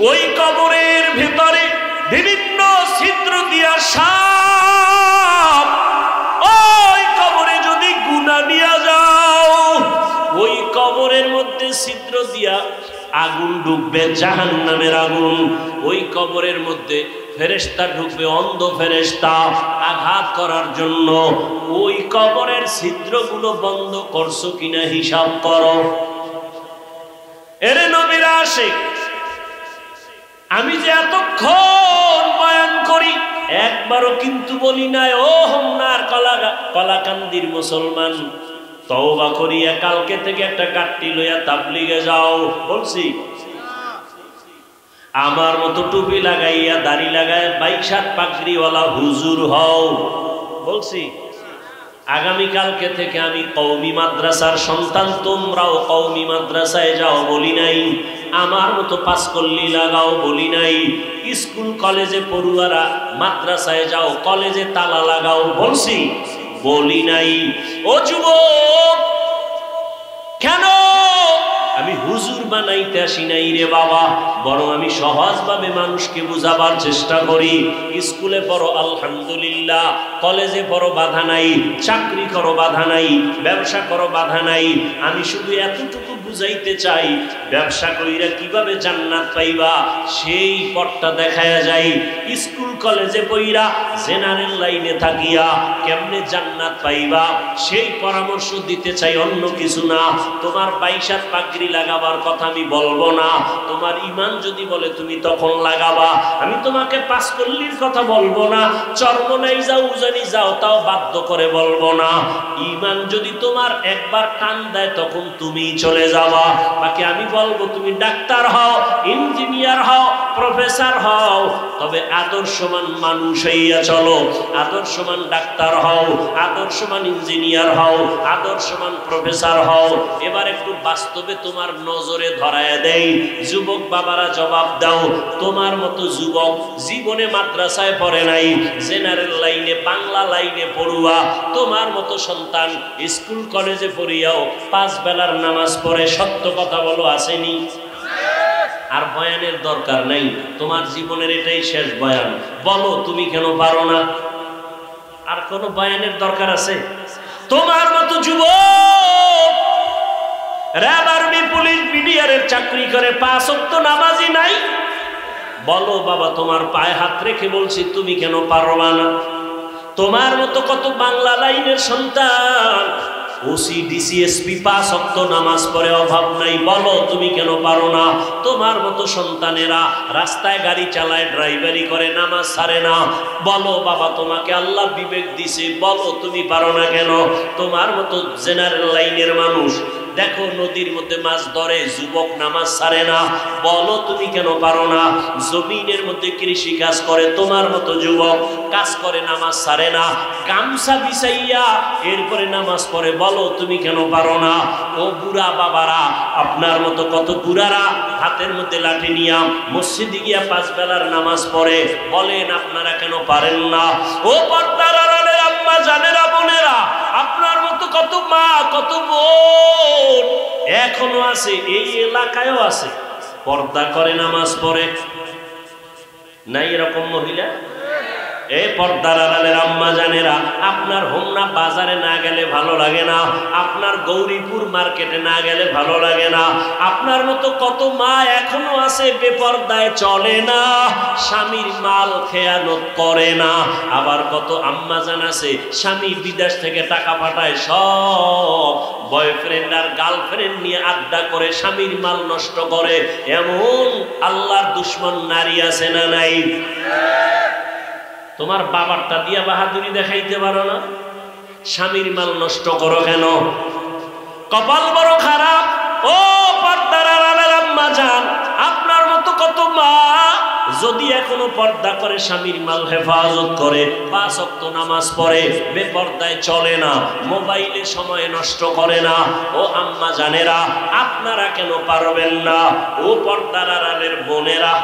ওই কবরের ভিতরে বিভিন্ন ছিদ্র দিয়া সাপ, ওই কবরে যদি গুনাহ নিয়ে যাও, ওই কবরের মধ্যে ছিদ্র দিয়া আগুন ঢুকবে, জাহান্নামের আগুন। ওই কবরের মধ্যে ফেরেশতা ঢুকবে, অন্ধ ফেরেশতা আঘাত করার জন্য। ওই কবরের ছিদ্রগুলো বন্ধ করছো কিনা হিসাব করো। এরে নবীর আশিক, আমি যে এতক্ষণ বয়ান করি একবারও কিন্তু বলি নাই ও হোমনার কলাকান্দির মুসলমান, তওবা করিয়া কালকে থেকে একটা কাট্টি লইয়া তাবলিগে যাও, বলছি? আমার মতো টুপি লাগাইয়া দাড়ি লাগায় 22 পাগড়িওয়ালা হুজুর হও, বলছি? আগামী কালকে থেকে আমি কওমি মাদ্রাসার সন্তান, তোমরাও কওমি মাদ্রাসায় যাও, বলি নাই? আমার মতো পাঁচকল্লি লাগাও, বলি নাই? স্কুল কলেজে পড়ুয়ারা মাদ্রাসায় যাও, কলেজে তালা লাগাও, বলছি? বলি নাই? ও যুবক, কেন আমি হুজুর বানাইতে আসি নাই রে বাবা, বরং আমি সহজভাবে মানুষকে বুঝাবার চেষ্টা করি। স্কুলে পড়ো আলহামদুলিল্লাহ, কলেজে পড়ো বাধা নাই, চাকরি করো বাধা নাই, ব্যবসা করো বাধা নাই। আমি শুধু এতটুকু বুঝাইতে চাই, ব্যবসা কইরা কিভাবে জান্নাত পাইবা সেই পথটা দেখায়া যায়। স্কুল কলেজে পড়িরা জেনারেল লাইনে থাকিয়া কেমনে জান্নাত পাইবা সেই পরামর্শ দিতে চাই, অন্য কিছু না। তোমার 22 পাগড়ি লাগাবার কথা আমি বলবো না, তোমার ইমান যদি বলে তুমি তখন লাগাবা। আমি তোমাকে পাঁচকল্লির কথা বলবো না, চরমনাই যাও, উজানি যাও, তাও বাধ্য করে বলবো না। ইমান যদি তোমার একবার টান দেয় তখন তুমি চলে যাবা। বাকি আমি বলবো তুমি ডাক্তার হও, ইঞ্জিনিয়ার হও, প্রফেসর হও, তবে আদর্শমান মানুষ হইয়া চলো। আদর্শমান ডাক্তার হও, আদর্শমান ইঞ্জিনিয়ার হও, আদর্শমান প্রফেসর হও। এবার একটু বাস্তবে তোমার নজরে ধরায় দেই। যুবক বাবারা জবাব দাও, তোমার মতো যুবক জীবনে মাদ্রাসায় পড়ে নাই, জেনারেল লাইনে বাংলা লাইনে পড়ুয়া, তোমার মতো সন্তান স্কুল কলেজে পড়িয়াও 5 বেলার নামাজ পড়ে, সত্য কথা বলো, আসেনি? আর বয়ানের দরকার নাই, তোমার জীবনের এটাই শেষ বয়ান। বলো তুমি কেন পারো না? আর কোনো বয়ানের দরকার আছে? তোমার মতো যুবক র্যাব, আর্মি, পুলিশ, বিডিআরের চাকরি করে 5 ওয়াক্ত নামাজি নাই, বলো বাবা তোমার পায়ে হাত রেখে বলছি তুমি কেন পারবা না? তোমার মতো কত বাংলা লাইনের সন্তান ওসি, ডিসি, এসপি 5 ওয়াক্ত নামাজ পড়ে, অভাব নাই, বলো তুমি কেন পারো না? তোমার মতো সন্তানেরা রাস্তায় গাড়ি চালায়, ড্রাইভারি করে, নামাজ ছাড়ে না, বলো বাবা তোমাকে আল্লাহ বিবেক দিছে, বলো তুমি পারো না কেন? তোমার মতো জেনারেল লাইনের মানুষ দেখো নদীর মধ্যে মাছ ধরে, যুবক নামাজ ছাড়ে না, বলো তুমি কেন পারো না? জমিনের মধ্যে কৃষি কাজ করে, তোমার মতো যুবক কাজ করে, নামাজ ছাড়ে না, গামছা বিছাইয়া এরপরে নামাজ পড়ে, বলো তুমি কেন পারো না? ও বুড়া বাবারা, আপনার মতো কত বুড়ারা হাতের মধ্যে লাঠি নিয়া মসজিদে গিয়া 5 বেলার নামাজ পড়ে, বলেন আপনারা কেন পারেন না? ও পর্দার আড়ালের আম্মা জানেরা, বোনেরা, আপনার মতো কত মা, কত বোন এখনো আছে, এই এলাকায়ও আছে, পর্দা করে নামাজ পড়ে, নাই এরকম মহিলা? এই পর্দার আড়ালের আম্মা জানেরা, আপনার হোমনা বাজারে না গেলে ভালো লাগে না, আপনার গৌরীপুর মার্কেটে না গেলে ভালো লাগে না। আপনার মতো কত মা এখনো আছে বেপর্দায় চলে না, স্বামীর মাল খেয়ানত করে না। আবার কত আম্মা জান আছে স্বামী বিদেশ থেকে টাকা পাঠায়, সব বয়ফ্রেন্ড আর গার্লফ্রেন্ড নিয়ে আড্ডা করে স্বামীর মাল নষ্ট করে। এমন আল্লাহর দুশ্মন নারী আছে না নাই? তোমার বাবারটা দিয়া বাহাদুরি দেখাইতে পারো না, স্বামীর মাল নষ্ট করো কেন? কপাল বড় খারাপ। ও পর্দার আড়ালের আম্মা জান, আপনার মতো কত মা যদি এখনো পর্দা করে, স্বামীর মাল হেফাজত করে, 5 ওয়াক্ত নামাজ পড়ে, বেপর্দায় চলে না, মোবাইলে সময় নষ্ট করে না। ও আম্মা জানেরা, আপনারা কেন পারবেন না? ও পর্দার আড়ালের বোনেরা,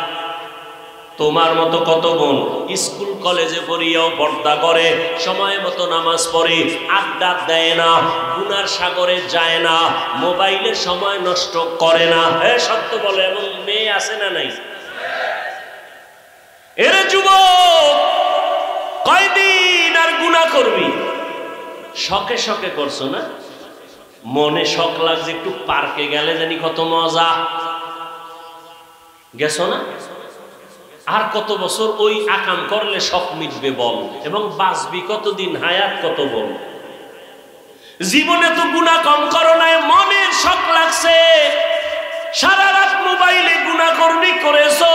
তোমার মতো কত বোন স্কুল কলেজে পড়িয়াও পর্দা করে, সময় মতো নামাজ পড়ে, আড্ডা দেয় না, গুনার সাগরে যায় না, মোবাইলে সময় নষ্ট করে না। হ্যাঁ সত্য বলে, এমন মেয়ে আছে না নাই? এরে যুবক, কয়দিন আর গুনাহ করবি? শখে শখে করছো না? মনে শখ লাগছে একটু পার্কে গেলে জানি কত মজা, গেছো না? আর কত বছর ওই আকাম করলে শখ মিটবে বল, এবং বাঁচবি কতদিন, হায়াত কত বল। জীবনে তো গুনাহ কম করো নাই, মনের শখ লাগছে, সারা রাত মোবাইলে গুনাহ করবি, করেছো,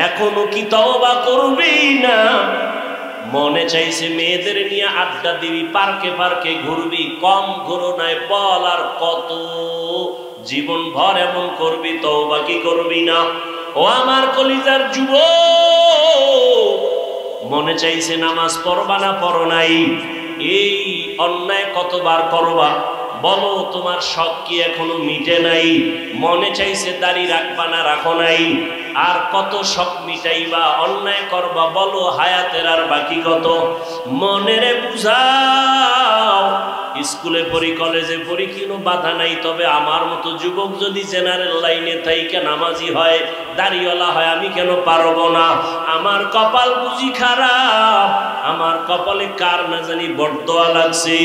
এখনো কি তওবা করবি না? মনে চাইছে মেয়েদের নিয়ে আড্ডা দিবি, পার্কে পার্কে ঘুরবি, কম ঘুরো নাই বল, আর কত জীবন ভর এমন করবি, তওবা কি করবি না? ও আমার কলিজার যুবক, মনে চাইছে নামাজ পড়বা না, পড়ো নাই, এই অন্যায় কতবার করবা বলো? তোমার শখ কি এখনো মিটে নাই? মনে চাইছে দাড়ি রাখবা না, রাখো নাই, আর কত শখ মিটাইবা, অন্যায় করবা বলো? হায়াতের আর বাকি কত? মনেরে বুঝাও, স্কুলে পড়ি, কলেজে পড়ি, কোনো বাধা নাই, তবে আমার মতো যুবক যদি জেনারেল লাইনে থাইকা নামাজি হয়, দাড়িওয়ালা হয়, আমি কেন পারবো না? আমার কপাল বুঝি খারাপ, আমার কপালে কার না জানি বরদোয়া লাগছে।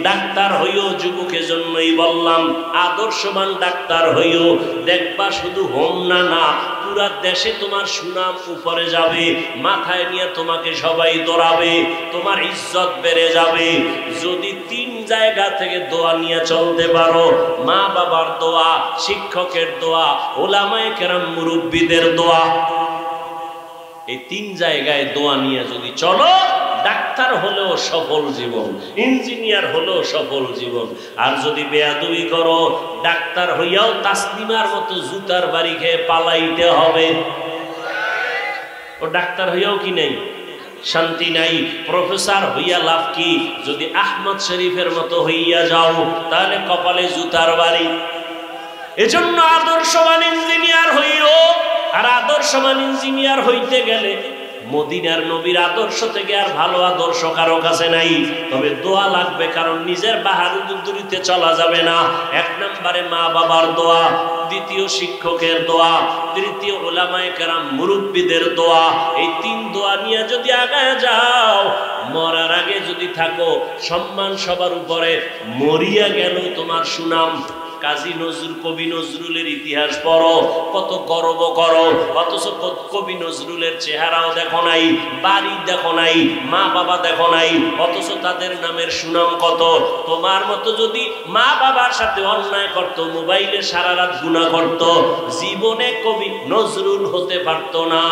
ডাক্তার হইও, যুবকের জন্যই বললাম, আদর্শবান ডাক্তার হইও, দেখবা শুধু হোম না, পুরা দেশে তোমার সুনাম উপরে যাবে, মাথায় নিয়ে তোমাকে সবাই দৌড়াবে, তোমার ইজ্জত বেড়ে যাবে। যদি 3 জায়গা থেকে দোয়া নিয়ে চলতে পারো, মা বাবার দোয়া, শিক্ষকের দোয়া, ওলামায়ে কেরাম মুরব্বিদের দোয়া, এই 3 জায়গায় দোয়া নিয়ে যদি চলো, ডাক্তার হলেও সফল জীবন, ইঞ্জিনিয়ার হলেও সফল জীবন। আর যদি বেয়াদবি করো, ডাক্তার হইয়াও তাসলিমার মতো জুতার বাড়ি খেয়ে পালাইতে হবে। ও ডাক্তার হইয়াও কি নেই, শান্তি নাই। প্রফেসর হইয়া লাভ কি? যদি আহমদ শরীফের মতো হইয়া যাও, তাহলে কপালে জুতার বাড়ি। এজন্য আদর্শবান ইঞ্জিনিয়ার হইও। আর আদর্শবান ইঞ্জিনিয়ার হইতে গেলে মদিনার নবীর আদর্শ থেকে আর ভালো আদর্শ কারো কাছে নাই। তবে দোয়া লাগবে, কারণ নিজের বাহাদুরিতে চলা যাবে না। 1 নম্বরে মা বাবার দোয়া, দ্বিতীয় শিক্ষকের দোয়া, তৃতীয় ওলামায়ে কেরাম মুরব্বিদের দোয়া। এই 3 দোয়া নিয়ে যদি আগায় যাও, মরার আগে যদি থাকো, সম্মান সবার উপরে, মরিয়া গেল তোমার সুনাম। কাজী নজরুল, কবি নজরুলের ইতিহাস পড়ো, কত গর্ব করো, অথচ কবি নজরুলের চেহারাও দেখো নাই, বাড়ি দেখো নাই, মা বাবা দেখো নাই, অথচ তাদের নামের সুনাম কত। তোমার মতো যদি মা বাবার সাথে অন্যায় করত, মোবাইলে সারা রাত গুনাহ করত, জীবনে কবি নজরুল হতে পারত না।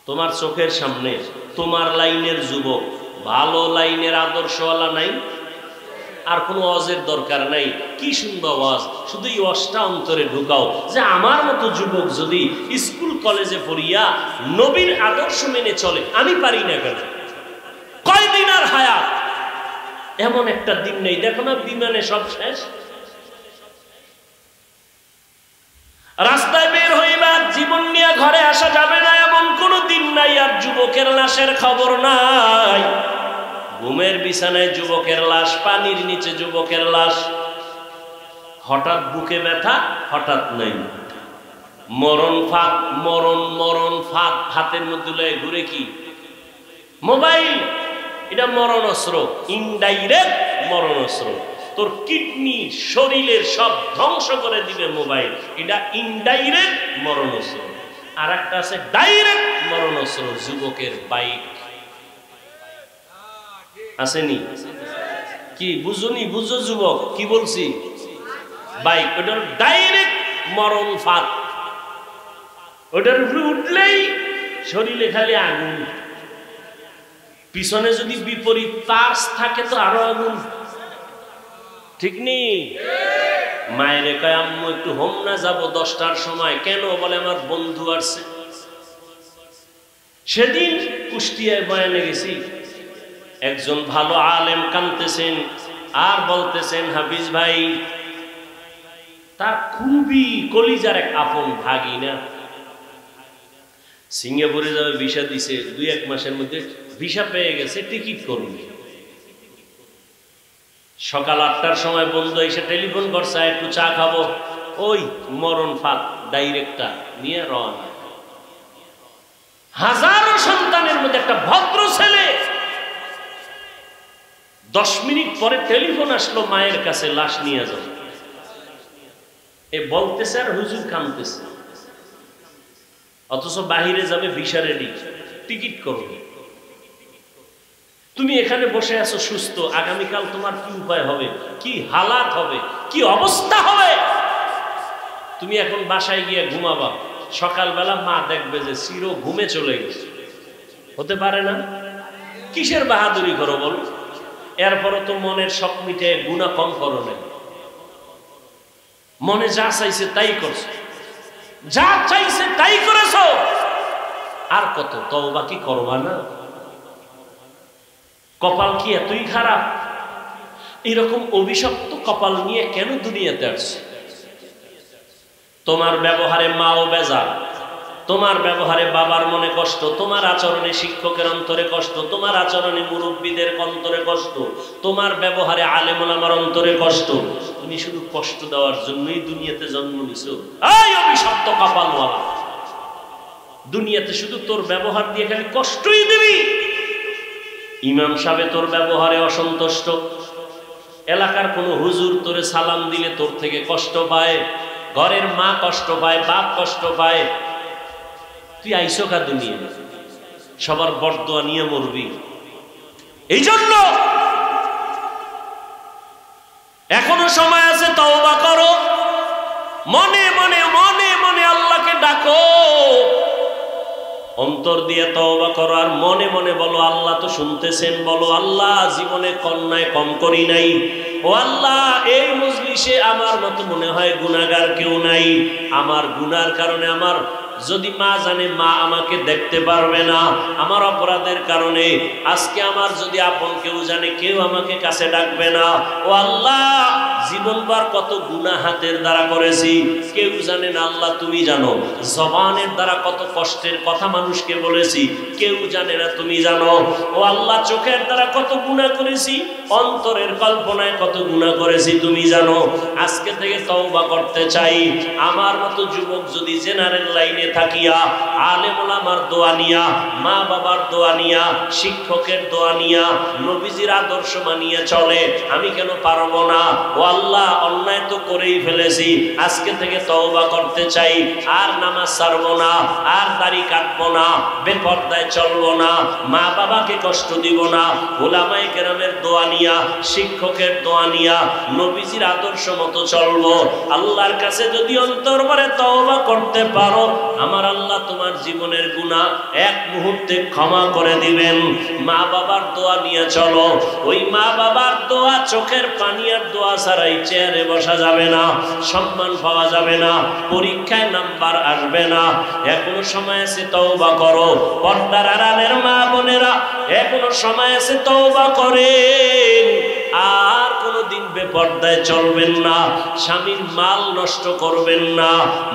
তোমার চোখের সামনে তোমার লাইনের যুবক, ভালো লাইনের আদর্শওয়ালা নাই, আর কোনো ওয়াজের দরকার নাই। কি শুনবা ওয়াজ? শুধু এই ওয়াজটা অন্তরে ঢুকাও যে আমার মতো যুবক যদি স্কুল কলেজে পড়িয়া নবীর আদর্শ মেনে চলে, আমি পারি না কেন? কয়দিন আর হায়াত? এমন একটা দিন নেই, দেখো না বিমানে সব শেষ। রাস্তায় বের হইবা, জীবন নিয়ে ঘরে আসা যাবে না, এমন কোনো দিন নাই আর যুবকের লাশের খবর নাই। ঘুমের বিছানায় যুবকের লাশ, পানির নিচে যুবকের লাশ, হঠাৎ বুকে ব্যথা, হঠাৎ নাই, মরণ ফাঁদ, মরণ ফাঁদ হাতের মধ্যে লয়ে ঘুরে কি? মোবাইল। এটা মরণ অস্ত্র, ইনডাইরেক্ট মরণ অস্ত্র। তোর কিডনি, শরীরের সব ধ্বংস করে দিবে মোবাইল, এটা ইনডাইরেক্ট মরণ অস্ত্র। আর একটা আছে ডাইরেক্ট মরণ অস্ত্র, যুবকের বাইক। আসেনি কি? বুঝুনি? বুঝো যুবক কি বলছি? বাইক, ওটার ডাইরেক্ট মরণ ফাঁদ। ওটার উপরে উঠলেই শরীরে খালি আগুন, পিছনে যদি বিপরীত তার থাকে তো আরো আগুন, ঠিক নেই? মায়ের কয় আম্মু একটু হোম না যাবো 10টার সময়। কেন? বলে আমার বন্ধু আসছে। সেদিন কুষ্টিয়ায় বয়ানে গেছি, একজন ভালো আলেম কাঁদতেছেন আর বলতেছেন, হাফিজ ভাই তার খুবই কলিজার এক আপন ভাগিনা সিঙ্গাপুরে যাবে, ভিসা দিছে, 2-1 মাসের মধ্যে ভিসা পেয়ে গেছে, টিকিট করবে। সকাল 8টার সময় বন্ধু এসে টেলিফোন করছে, একটু চা খাবো। ওই মরণ ফাঁদ, ডাইরেক্টর নিয়ে রওনা। হাজারো সন্তানের মধ্যে একটা ভদ্র ছেলে, 10 মিনিট পরে টেলিফোন আসলো মায়ের কাছে, লাশ নিয়ে যাও। এ বলতেছে আর হুজুর কাঁদতেছে, অথচ বাহিরে যাবে, ভিসা রেডি, টিকিট করবে। তুমি এখানে বসে আছো সুস্থ, আগামীকাল তোমার কি উপায় হবে, কি হালাত হবে, কি অবস্থা হবে। তুমি এখন বাসায় গিয়ে ঘুমাবা, সকালবেলা মা দেখবে যে চির ঘুমে চলে গেছে। হতে পারে না? কিসের বাহাদুরি করো বল? এরপরও তো মনের শখ মিটে গুনাহ কম করো না। মনে যা চাইছে তাই করছো, যা চাইছে তাই করেছো, আর কত তওবা কি করবা না? কপাল কি এতই খারাপ? এরকম অভিশপ্ত কপাল নিয়ে কেন দুনিয়াতে আসছে? তোমার ব্যবহারে মাও বেজার, তোমার ব্যবহারে বাবার মনে কষ্ট, তোমার আচরণে শিক্ষকের অন্তরে কষ্ট, তোমার আচরণে মুরব্বীদের অন্তরে কষ্ট, তোমার ব্যবহারে আলেম ওলামার অন্তরে কষ্ট। তুমি শুধু কষ্ট দেওয়ার জন্যই দুনিয়াতে জন্ম নিছো। এই অভিশপ্ত কপালওয়ালা, দুনিয়াতে শুধু তোর ব্যবহার দিয়ে খালি কষ্টই দিবি। ইমাম সাহেব তোর ব্যবহারে অসন্তুষ্ট, এলাকার কোনো হুজুর তোরে সালাম দিলে তোর থেকে কষ্ট পায়, ঘরের মা কষ্ট পায়, বাপ কষ্ট পায়। তুই আইসো কা দুনিয়া, সবার বরদোয়া নিয়ে মরবি। এই জন্য এখনো সময় আছে, তওবা করো, মনে মনে মনে মনে আল্লাহকে ডাকো, অন্তর দিয়ে তওবা করো, আর মনে মনে বলো আল্লাহ তো শুনতেছেন। বলো আল্লাহ, জীবনে কন্যায় কম করি নাই, ও আল্লাহ এই মজলিসে আমার মতো মনে হয় গুনাহগার কেউ নাই। আমার গুনার কারণে আমার যদি মা জানে, মা আমাকে দেখতে পারবে না। আমার অপরাধের কারণে আজকে আমার যদি আপন কেউ জানে, কেউ আমাকে কাছে ডাকবে না। ও আল্লাহ, জীবনবার কত গুনাহ হাতের দ্বারা করেছি, কেউ জানে না, আল্লাহ তুমি জানো। জবানের দ্বারা কত কষ্টের কথা মানুষকে বলেছি, কেউ জানে না, তুমি জানো। ও আল্লাহ, চোখের দ্বারা কত গুনাহ করেছি, অন্তরের কল্পনায় কত গুনাহ করেছি, তুমি জানো। আজকে থেকে তওবা করতে চাই। আমার মতো যুবক যদি জেনারেল লাইনে থাকিয়া আলেম ওলামার দোয়া নিয়া, মা বাবার দোয়া নিয়া, শিক্ষকের দোয়া নিয়া, নবীজির আদর্শ মানিয়ে চলে, আমি কেন পারবো না? ও আল্লাহ, অন্যায় তো করেই ফেলেছি, আজকে থেকে তওবা করতে চাই। আর নামাজ ছাড়বো না, আর দাড়ি কাটবো না, বেপরদায় চলবো না, মা বাবাকে কষ্ট দিব না। ওলামায়ে কেরামের দোয়া নিয়া, শিক্ষকের দোয়া নিয়া, নবীজির আদর্শ মতো চলবো। আল্লাহর কাছে যদি অন্তর ভরে তওবা করতে পারো, আমার আল্লাহ তোমার জীবনের গুনাহ এক মুহূর্তে ক্ষমা করে দিবেন। মা বাবার দোয়া নিয়ে চলো, ওই মা বাবার দোয়া, চোখের পানি আর দোয়া ছাড়াই চেয়ারে বসা যাবে না, সম্মান পাওয়া যাবে না, পরীক্ষায় নাম্বার আসবে না। এখনো সময় আছে, তওবা করো। পর্দার আড়ালের মা বোনেরা, এখনো সময় আছে, তওবা করেন। আর কোনদিন বেপরদায় চলবেন না, স্বামীর মাল নষ্ট করবেন না,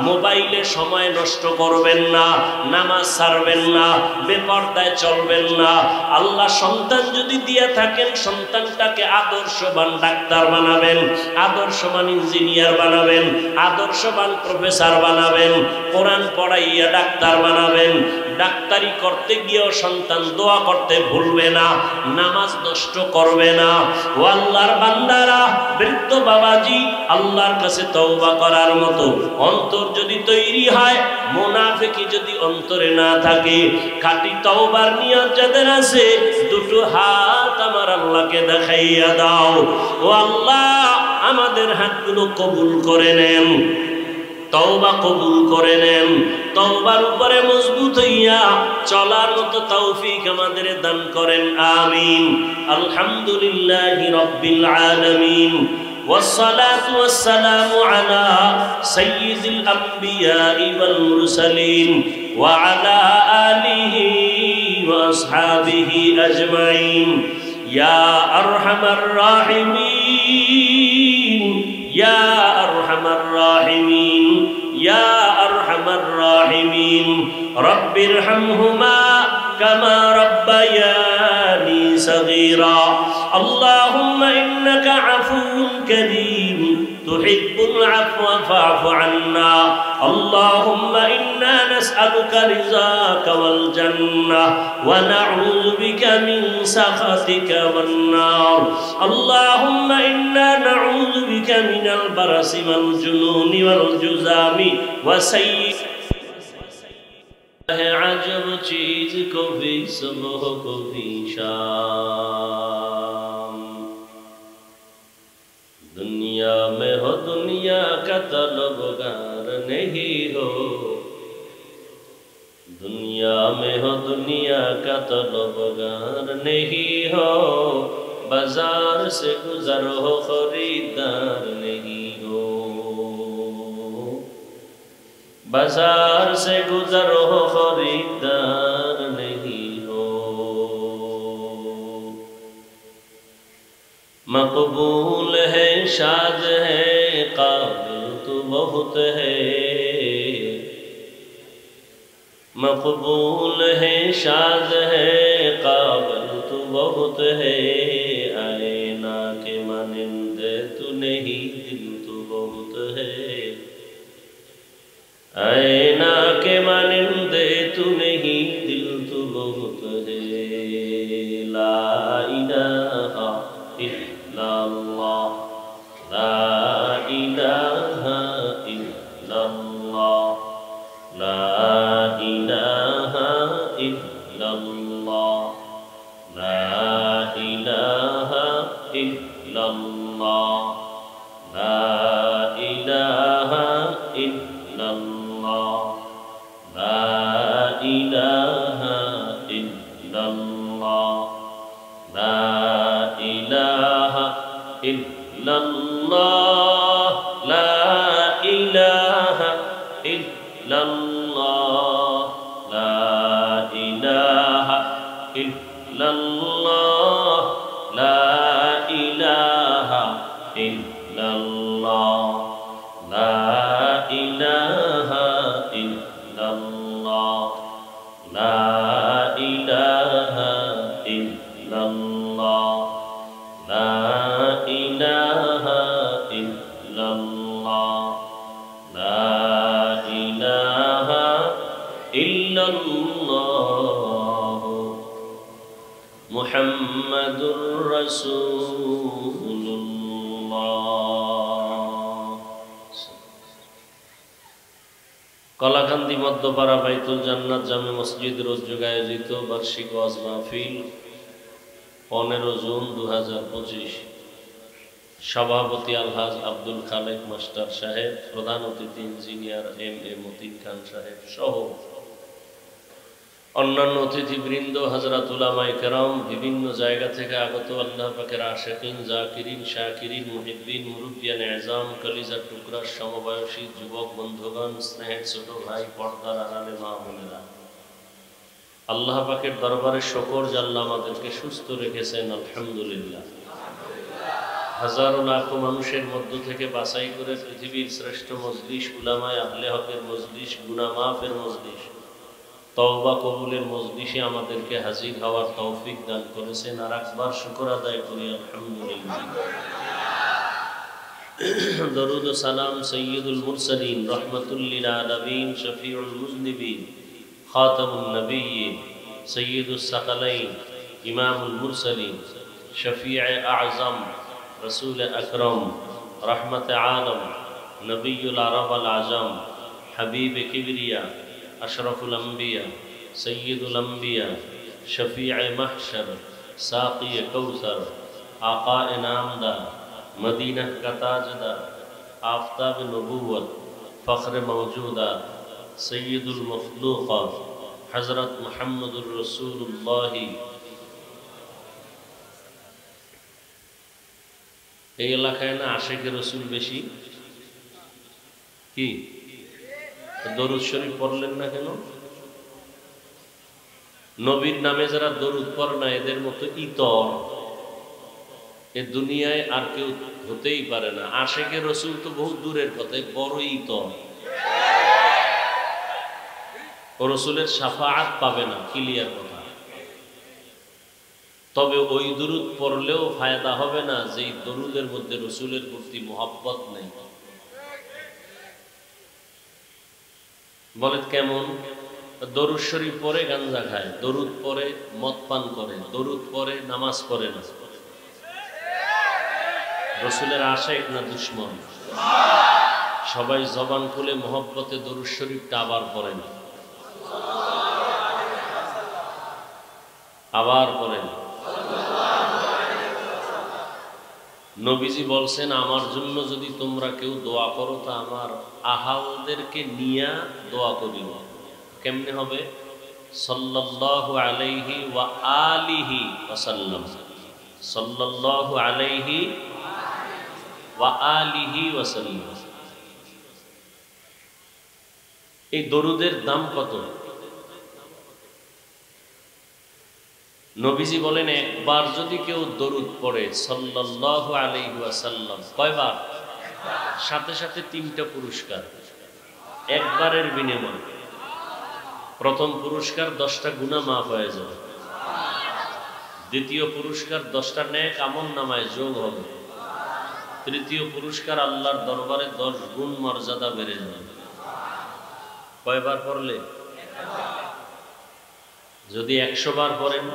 মোবাইলে সময় নষ্ট করবেন না, নামাজ ছাড়বেন না, বেপরদায় চলবেন না। আল্লাহ সন্তান যদি দিয়ে থাকেন, সন্তানটাকে আদর্শবান ডাক্তার বানাবেন, আদর্শবান ইঞ্জিনিয়ার বানাবেন, আদর্শবান প্রফেসর বানাবেন, কোরআন পড়াইয়া ডাক্তার বানাবেন। ডাক্তারি করতে গিয়েও সন্তান দোয়া করতে ভুলবে না, নামাজ নষ্ট করবে না। ও আল্লাহর বান্দারা, বৃদ্ধ বাবাজি, আল্লাহর কাছে তওবা করার মতো অন্তর যদি তৈরি হয়, মুনাফিকি যদি অন্তরে না থাকে, খাঁটি তওবার নিয়ত যাদের আছে, দুটো হাত আমার আল্লাহকে দেখাইয়া দাও। ও আল্লাহ, আমাদের হাতগুলো কবুল করে নেন, তওবা কবুল করে নেন। তওবার উপরে মজবুত হইয়া চলার মতো তৌফিক আমাদের দান করেন, আমিন। আলহামদুলিল্লাহি রাব্বিল আলামিন, والصلاة والسلام على سيد الأنبياء والمرسلين وعلى آله وأصحابه أجمعين يا أرحم الراحمين يا أرحم الراحمين يا أرحم الراحمين رب ارحمهما كما ربياني صغيرا اللهم إنك عفو كريم تحب العفو فاعف عنا اللهم إنا نسألك رضاك والجنة ونعوذ بك من سخطك والنار اللهم إنا نعوذ بك من البرص والجنون والجذام وسيء عجب چیز کو بھی صبح کو بھی شام دنیا میں ہو دنیا کا طلبگار نہیں ہو دنیا میں ہو دنیا کا طلبگار نہیں ہو بازار سے گزر ہو خریدار نہیں ہو بازار سے گزر ہو خریدار نہیں ہو مقبول ہے شاد ہے قابل تو بہت ہے مقبول ہے شاد ہے قابل تو بہت ہے آئینہ کے مانند تو نہیں دل تو بہت ہے آئینہ کے مانند تو نہیں دل تو بہت ہے لا الہ الا اللہ لا الہ الا اللہ لا الہ الا اللہ لا الہ الا اللہ لا الہ الا اللہ لا الہ الا اللہ لا الہ الا اللہ لا الہ الا اللہ لا الہ الا اللہ لا الہ الا اللہ لا الہ الا اللہ لا الہ الا اللہ لا الہ الا اللہ لا الہ الا اللہ محمد رسول কলাকান্দি মধ্যপাড়া বাইতুল জান্নাত জামে মসজিদ রোজ যুগ আয়োজিত বার্ষিক ওয়াজ মাহফিল 15 জুন 2025 সভাপতি আলহাজ আব্দুল খালেক মাস্টার সাহেব প্রধান অতিথি ইঞ্জিনিয়ার এম এ মতিন খান সাহেব সহ অন্যান্য অতিথিবৃন্দ হযরত উলামায়ে কেরাম বিভিন্ন জায়গা থেকে আগত আল্লাহ পাকের আশিকিন জাকিরিন শাকিরিন মুহিব্বিন মুরব্বিয়ান এজাম কলিজার টুকরা সমবয়সী যুবক বন্ধুগণ স্নেহের ছোট ভাই পর্দার আড়ালে মা বোনেরা আল্লাহ পাকের দরবারে শুকর যে আল্লাহ আমাদেরকে সুস্থ রেখেছেন আলহামদুলিল্লাহ হাজারো লাখো মানুষের মধ্য থেকে বাছাই করে পৃথিবীর শ্রেষ্ঠ মজলিস উলামায়ে আহলে হকের মজলিস গুনাহ মাফের মজলিস তওবা কবুলের মজলিসে আমাদেরকে হাজির হওয়ার তৌফিক দান করেছেন আর একবার শুকর আদায় করি আলহামদুলিল্লাহ দরুদ ও সালাম সাইয়্যিদুল মুরসালিন রাহমাতুল লিল আলামিন শফিউল মুজনিবিন খাতামুন নবিয়্যিন সাইয়্যিদুস সাকালাইন ইমামুল মুরসালিন শফিয়ে আযম রাসূল আকরাম রহমতে আলম নবিয়ুল আরব আল আজম হাবিব কিবরিয়া अशरफुल अंबिया सय्यदुल अंबिया शफीअ महशर साक़ी कौसर आका नामदार मदीना का ताजदार आफ्ताब नबूवत फ़ख्र मौजूदा सय्यदुल मखलूक़ात हज़रत मुहम्मदुर रसूलुल्लाह এই এলাকায় না আশিকের রসুল বেশি কি দরুদ শরীফ পড়লেন না কেন নবীর নামে যারা দরুদ পড়ে না এদের মতো ইতর এ দুনিয়ায় আর কেউ হতেই পারে না আশিকের রসুল তো বহু দূরের কথা বড় ইতর ও রসুলের শাফাআত পাবে না ক্লিয়ার কথা তবে ওই দরুদ পড়লেও ফায়দা হবে না যেই দরুদের মধ্যে রসুলের প্রতি মোহাব্বত নেই। বলে কেমন? দরুদ শরীফ পড়ে গাঞ্জা খায়, দরুদ পড়ে মদ পান করে, দরুদ পড়ে নামাজ পড়ে না। রসুলের আশিক না দুশ্মন? সবাই জবান খুলে মোহব্বতে দরুদ শরীফটা আবার পড়েন, আবার পড়েন। নবীজি বলছেন, আমার জন্য যদি তোমরা কেউ দোয়া করো তা আমার আহালদেরকে নিয়া দোয়া করিও। কেমনে হবে? সাল্লাল্লাহু আলাইহি ওয়া আলিহি ওয়াসাল্লাম, সাল্লাল্লাহু আলাইহি ওয়া আলিহি ওয়াসাল্লাম। এই দরুদের দাম কত? নবীজি বলেন, একবার যদি কেউ দরুদ পড়ে সাল্লাল্লাহু আলাইহি ওয়াসাল্লাম, কয়বার? সাথে সাথে 3টা পুরস্কার একবারের বিনিময়ে। প্রথম পুরস্কার 10টা গুনাহ মাফ হয়ে যাবে, দ্বিতীয় পুরস্কার 10টা নেক আমল নামায় যোগ হবে, তৃতীয় পুরস্কার আল্লাহর দরবারে 10 গুণ মর্যাদা বেড়ে যাবে। কয়বার পড়লে? যদি 100 বার পড়েন,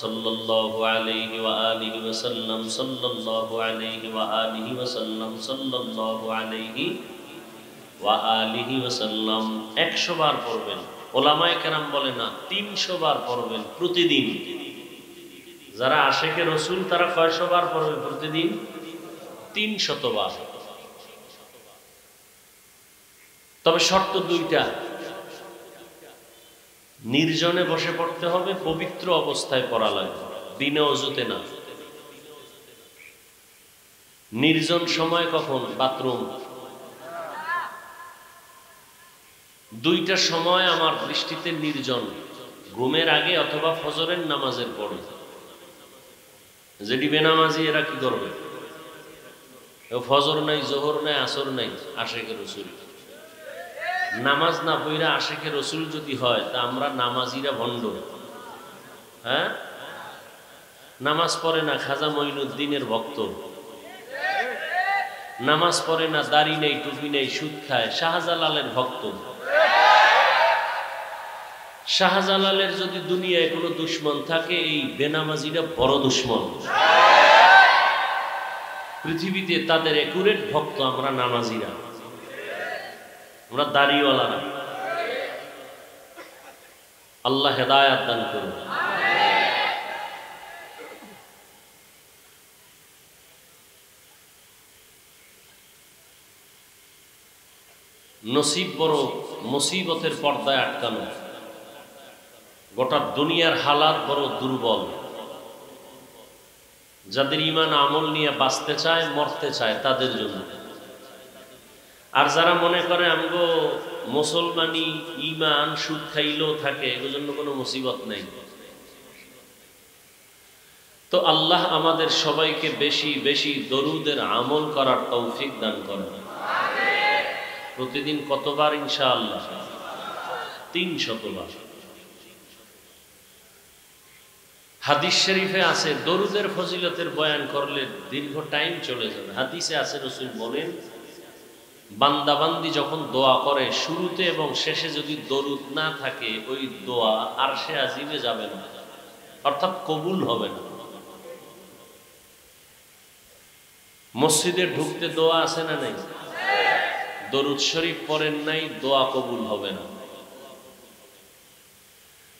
সাল্লাল্লাহু আলাইহি ওয়া আলিহি ওয়াসাল্লাম, সাল্লাল্লাহু আলাইহি ওয়া আলিহি ওয়াসাল্লাম, সাল্লাল্লাহু আলাইহি ওয়া আলিহি ওয়াসাল্লাম 100 বার পড়বেন। ওলামায়ে কেরাম বলে না, 300 বার পড়বেন প্রতিদিন। যারা আশিকে রসুল তারা কয়শো বার পড়বে প্রতিদিন? 300 বার। তবে শর্ত 2টা, নির্জনে বসে পড়তে হবে, পবিত্র অবস্থায় পড়া লাগবে, বিনা ওযুতে না। নির্জন সময় কখন? বাথরুম। 2টা সময় আমার দৃষ্টিতে নির্জন, ঘুমের আগে অথবা ফজরের নামাজের পরে। যেটি বেনামাজি এরা কি করবে? ফজর নাই, জোহর নাই, আসর নাই, আশিকে রসুল। নামাজ না পড়া আশিকে রসুল যদি হয় তা আমরা নামাজিরা ভণ্ড। হ্যাঁ, নামাজ পড়ে না খাজা মঈনুদ্দিনের ভক্ত, নামাজ পড়ে না, দাড়ি নেই, টুপি নেই, সুদ খায়, শাহজালালের ভক্ত। শাহজালালের যদি দুনিয়ায় কোনো দুশ্মন থাকে, এই বেনামাজিরা বড় দুশ্মন। পৃথিবীতে তাদের একুরেট ভক্ত আমরা নামাজিরা, আমরা দাড়িওয়ালারা। আল্লাহ হেদায়াত দান করুন। নসিব বড় মুসিবতের পর্দায় আটকানো, গোটা দুনিয়ার হালাত বড় দুর্বল। যাদের ঈমান আমল নিয়ে বাঁচতে চায়, মরতে চায়, তাদের জন্য। আর যারা মনে করে আমগো মুসলমানি ঈমান সুদ খাইলেও থাকে, এর জন্য কোনো মুসিবত নেই। তো আল্লাহ আমাদের সবাইকে বেশি বেশি দরুদের আমল করার তৌফিক দান করেন। প্রতিদিন কতবার? ইনশাআল্লাহ 300 বার। হাদিস শরীফে আছে, দরুদের ফজিলতের বয়ান করলে দীর্ঘ টাইম চলে যাবে। হাদিসে আছে, রাসূল বলেন, বান্দাবান্দি যখন দোয়া করে, শুরুতে এবং শেষে যদি দরুদ না থাকে, ওই দোয়া আরশে আজিমে যাবে না, অর্থাৎ কবুল হবে না। মসজিদে ঢুকতে দোয়া আছে না নাই? দরুদ শরীফ পড়েন নাই, দোয়া কবুল হবে না।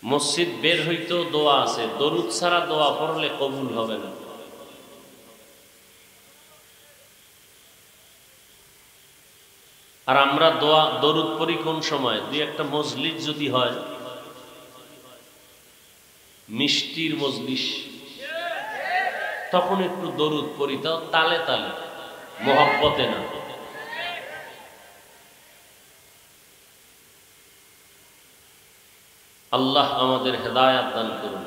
মসজিদ বের হইতেও দোয়া আছে, দরুদ ছাড়া দোয়া পড়লে কবুল হবে না। আর আমরা দোয়া দরুদ পড়ি কোন সময়? 2-1টা মজলিস যদি হয়, মিষ্টির মজলিস, তখন একটু দরুদ পড়ি, তাও তালে তালে, মোহাব্বতে না। আল্লাহ আমাদের হেদায়াত দান করুন।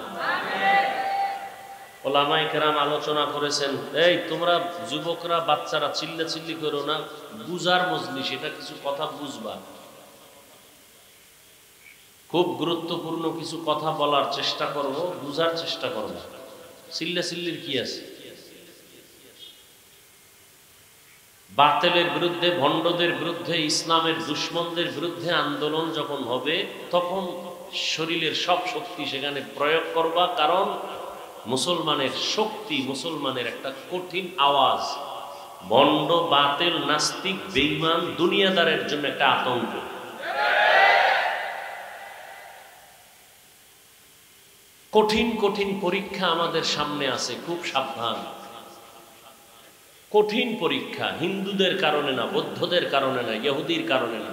ওলামায়ে কেরাম আলোচনা করেছেন, এই তোমরা যুবকরা, বাচ্চারা চিল্লাচিল্লি করো না, বুঝার মজলিস, এটা কিছু কথা বুঝবা। খুব গুরুত্বপূর্ণ কিছু কথা বলার চেষ্টা করব, বুঝার চেষ্টা করব। চিল্লাচিল্লির কি আছে? বাতিলের বিরুদ্ধে, ভণ্ডদের বিরুদ্ধে, ইসলামের দুশ্মনদের বিরুদ্ধে আন্দোলন যখন হবে তখন শরীরের সব শক্তি সেখানে প্রয়োগ করবা, কারণ মুসলমানের শক্তি, মুসলমানের একটা কঠিন আওয়াজ ভণ্ড, বাতিল, নাস্তিক, বেঈমান, দুনিয়াদারের জন্য একটা আতঙ্ক। কঠিন কঠিন পরীক্ষা আমাদের সামনে আছে, খুব সাবধান। কঠিন পরীক্ষা, হিন্দুদের কারণে না, বৌদ্ধদের কারণে না, ইহুদির কারণে না,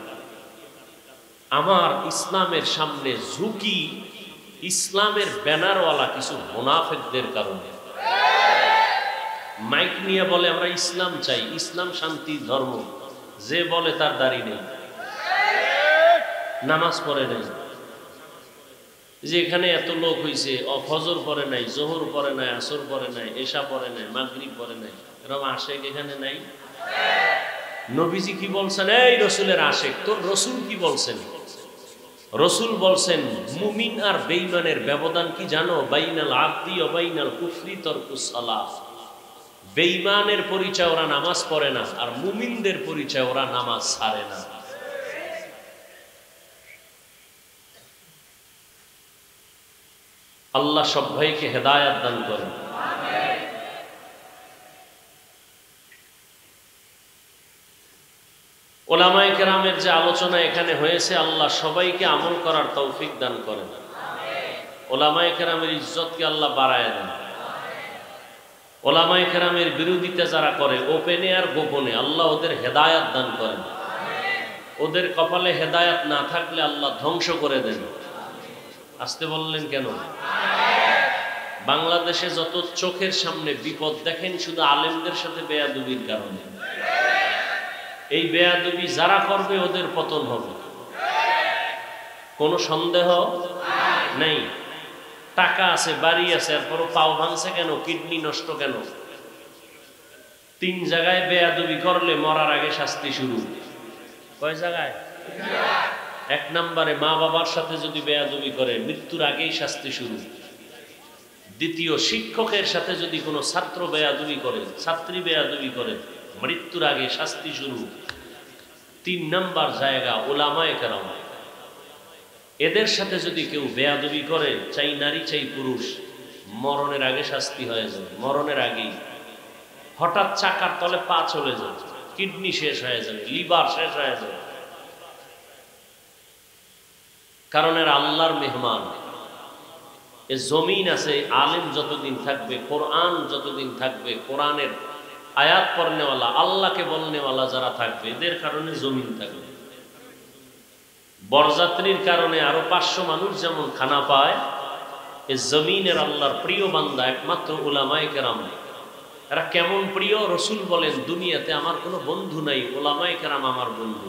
আমার ইসলামের সামনে ঝুঁকি ইসলামের ব্যানারওয়ালা কিছু মুনাফিকদের কারণে। মাইক নিয়ে বলে আমরা ইসলাম চাই, ইসলাম শান্তি ধর্ম, যে বলে তার দাড়ি নেই, নামাজ পড়ে নাই, যে এখানে এত লোক হইছে, ফজর পড়ে নাই, জোহর পড়ে নাই, আসর পড়ে নাই, এশা পড়ে নাই, মাগরিব পড়ে নাই, এরকম আশেক এখানে নাই। নবীজি কি বলছেন? এই রসুলের আশেক, তোর রসুল কি বলছেন? রসুল বলছেন মুমিন আর বেঈমানের ব্যবধান কি জানো? বাইনাল আবদি ওয়া বাইনাল কুফরি তারকুস সালাহ। বেঈমানের পরিচয় ওরা নামাজ পড়ে না, আর মুমিনদের পরিচয় ওরা নামাজ ছাড়ে না। আল্লাহ সব ভাইকে হেদায়েত দান করেন। ওলামায়ে কেরামের যে আলোচনা এখানে হয়েছে, আল্লাহ সবাইকে আমল করার তৌফিক দান করেন। ওলামায়ে কেরামের ইজ্জতকে আল্লাহ বাড়ায় দেন। ওলামায়ে কেরামের বিরোধিতা যারা করে ওপেনে আর গোপনে, আল্লাহ ওদের হেদায়েত দান করেন। ওদের কপালে হেদায়েত না থাকলে আল্লাহ ধ্বংস করে দেন। আসতে বললেন কেন? বাংলাদেশে যত চোখের সামনে বিপদ দেখেন, শুধু আলেমদের সাথে বেয়াদবির কারণে। এই বেয়াদবি যারা করবে ওদের পতন হবে, কোনো সন্দেহ নেই। টাকা আছে, বাড়ি আছে, এরপরও পাও ভাঙছে কেন? কিডনি নষ্ট কেন? 3 জায়গায় বেয়াদবি করলে মরার আগে শাস্তি শুরু। কয় জায়গায়? 1 নম্বরে মা বাবার সাথে যদি বেয়াদবি করে মৃত্যুর আগেই শাস্তি শুরু। দ্বিতীয়, শিক্ষকের সাথে যদি কোনো ছাত্র বেয়াদবি করে, ছাত্রী বেয়াদবি করে, মৃত্যুর আগে শাস্তি শুরু। 3 নম্বর জায়গা ওলামায়ে কেরাম, এদের সাথে যদি কেউ বেয়াদবি করে, চাই নারী চাই পুরুষ, মরণের আগে শাস্তি হয়ে যাবে। মরণের আগেই হঠাৎ চাকার তলে পা চলে যাবে, কিডনি শেষ হয়ে যাবে, লিভার শেষ হয়ে যাবে, কারণ এর আল্লাহর মেহমান। এ জমিন আছে, আলেম যতদিন থাকবে, কোরআন যতদিন থাকবে, কোরআনের আয়াত পড়নেওয়ালা, আল্লাহকে বলনেওয়ালা যারা থাকবে, এদের কারণে জমিন থাকবে। বরযাত্রীর কারণে আরো 500 মানুষ যেমন খানা পায়, এ জমিনের আল্লাহর প্রিয় বান্দা একমাত্র উলামায়ে কেরাম। এরা কেমন প্রিয়? রসুল বলেন দুনিয়াতে আমার কোনো বন্ধু নাই, উলামায়ে কেরাম আমার বন্ধু।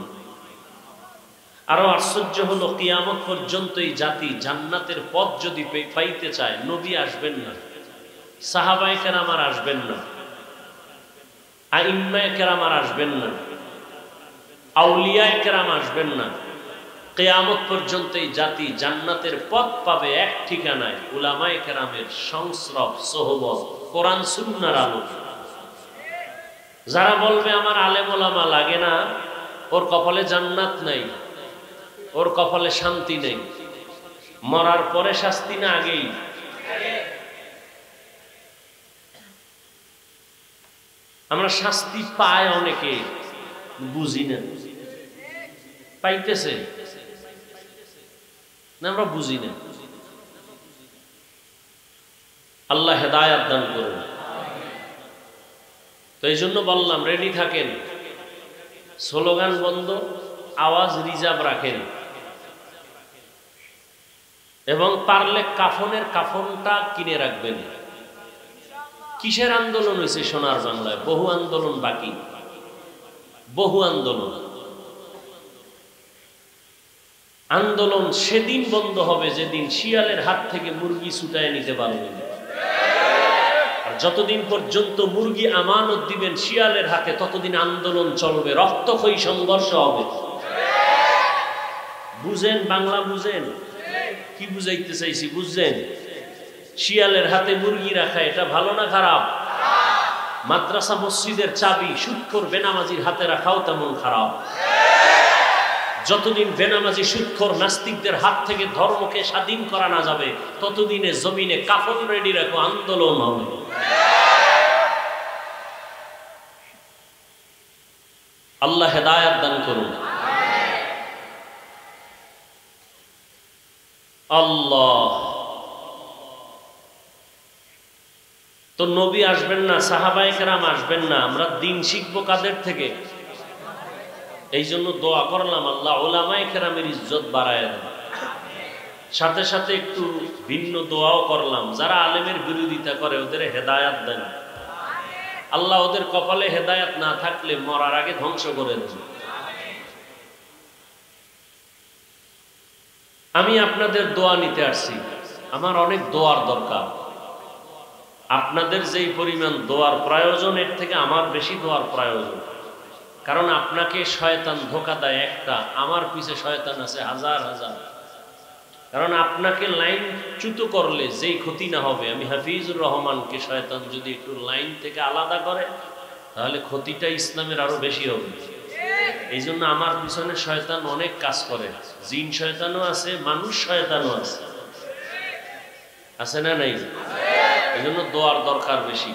আরো আশ্চর্য হলো, কিয়ামত পর্যন্ত এই জাতি জান্নাতের পথ যদি পাইতে চায়, নবী আসবেন না, সাহাবায়ে কেরাম আর আসবেন না, আইম্মায়ে কেরাম আর আসবেন না, আউলিয়ায়ে কেরাম আসবেন না। কিয়ামত পর্যন্ত এই জাতি জান্নাতের পথ পাবে এক ঠিকানায়, উলামায়ে কেরামের সংস্রব, সোহবত, কোরআন সুন্নাহর আলো। যারা বলবে আমার আলেম ওলামা লাগে না, ওর কপালে জান্নাত নাই, ওর কপালে শান্তি নেই। মরার পরে শাস্তি না আগেই? আমরা শাস্তি পাই অনেকে, বুঝি না। পাইতেছে না, আমরা বুঝি না। আল্লাহ হেদায়েত দান করুন। তো এই জন্য বললাম, রেডি থাকেন, স্লোগান বন্ধ, আওয়াজ রিজার্ভ রাখেন, এবং পারলে কাফনের কাফনটা কিনে রাখবেন। কিসের আন্দোলন হয়েছে সোনার বাংলায়? বহু আন্দোলন বাকি, বহু আন্দোলন। আন্দোলন সেদিন বন্ধ হবে যেদিন শিয়ালের হাত থেকে মুরগি ছুটায় নিতে পারবেন। আর যতদিন পর্যন্ত মুরগি আমানত দিবেন শিয়ালের হাতে, ততদিন আন্দোলন চলবে, রক্তক্ষয়ী সংঘর্ষ হবে। বুঝেন? বাংলা বুঝেন? কি বুঝাইতে চাইছি বুঝছেন? শিয়ালের হাতে মুরগি রাখা এটা ভালো না খারাপ? মাদ্রাসা মসজিদের চাবি সুদখোর বেনামাজির হাতে রাখাও তেমন খারাপ। যতদিন বেনামাজি সুদখোর নাস্তিকদের হাত থেকে ধর্মকে স্বাধীন করা না যাবে ততদিনে জমিনে কাফন রেডি রাখো, আন্দোলন হবে। আল্লাহ হেদায়াত দান করুন। আল্লাহ তো নবী আসবেন না, সাহাবায়ে কেরাম আসবেন না, আমরা দিন শিখবো কাদের থেকে? এই জন্য দোয়া করলাম আল্লাহ উলামায়ে কেরামের ইজ্জত বাড়ায় দেন। সাথে সাথে একটু ভিন্ন দোয়াও করলাম, যারা আলেমের বিরোধিতা করে ওদের হেদায়াত দেন আল্লাহ। ওদের কপালে হেদায়াত না থাকলে মরার আগে ধ্বংস করে দেন। আমি আপনাদের দোয়া নিতে আসছি, আমার অনেক দোয়ার দরকার। আপনাদের যেই পরিমাণ দোয়ার প্রয়োজন এর থেকে আমার বেশি দোয়ার প্রয়োজন। কারণ আপনাকে শয়তান ধোঁকা দেয় একটা, আমার পিছে শয়তান আছে হাজার হাজার। কারণ আপনাকে লাইন চ্যুত করলে যেই ক্ষতি না হবে, আমি হাফিজুর রহমানকে শয়তান যদি একটু লাইন থেকে আলাদা করে তাহলে ক্ষতিটা ইসলামের আরো বেশি হবে। এই জন্য আমার পিছনে শয়তান অনেক কাজ করে, জিন শয়তানও আছে, মানুষ শয়তানও আছে, আছে না নাই? এই জন্য দোয়ার দরকার বেশি।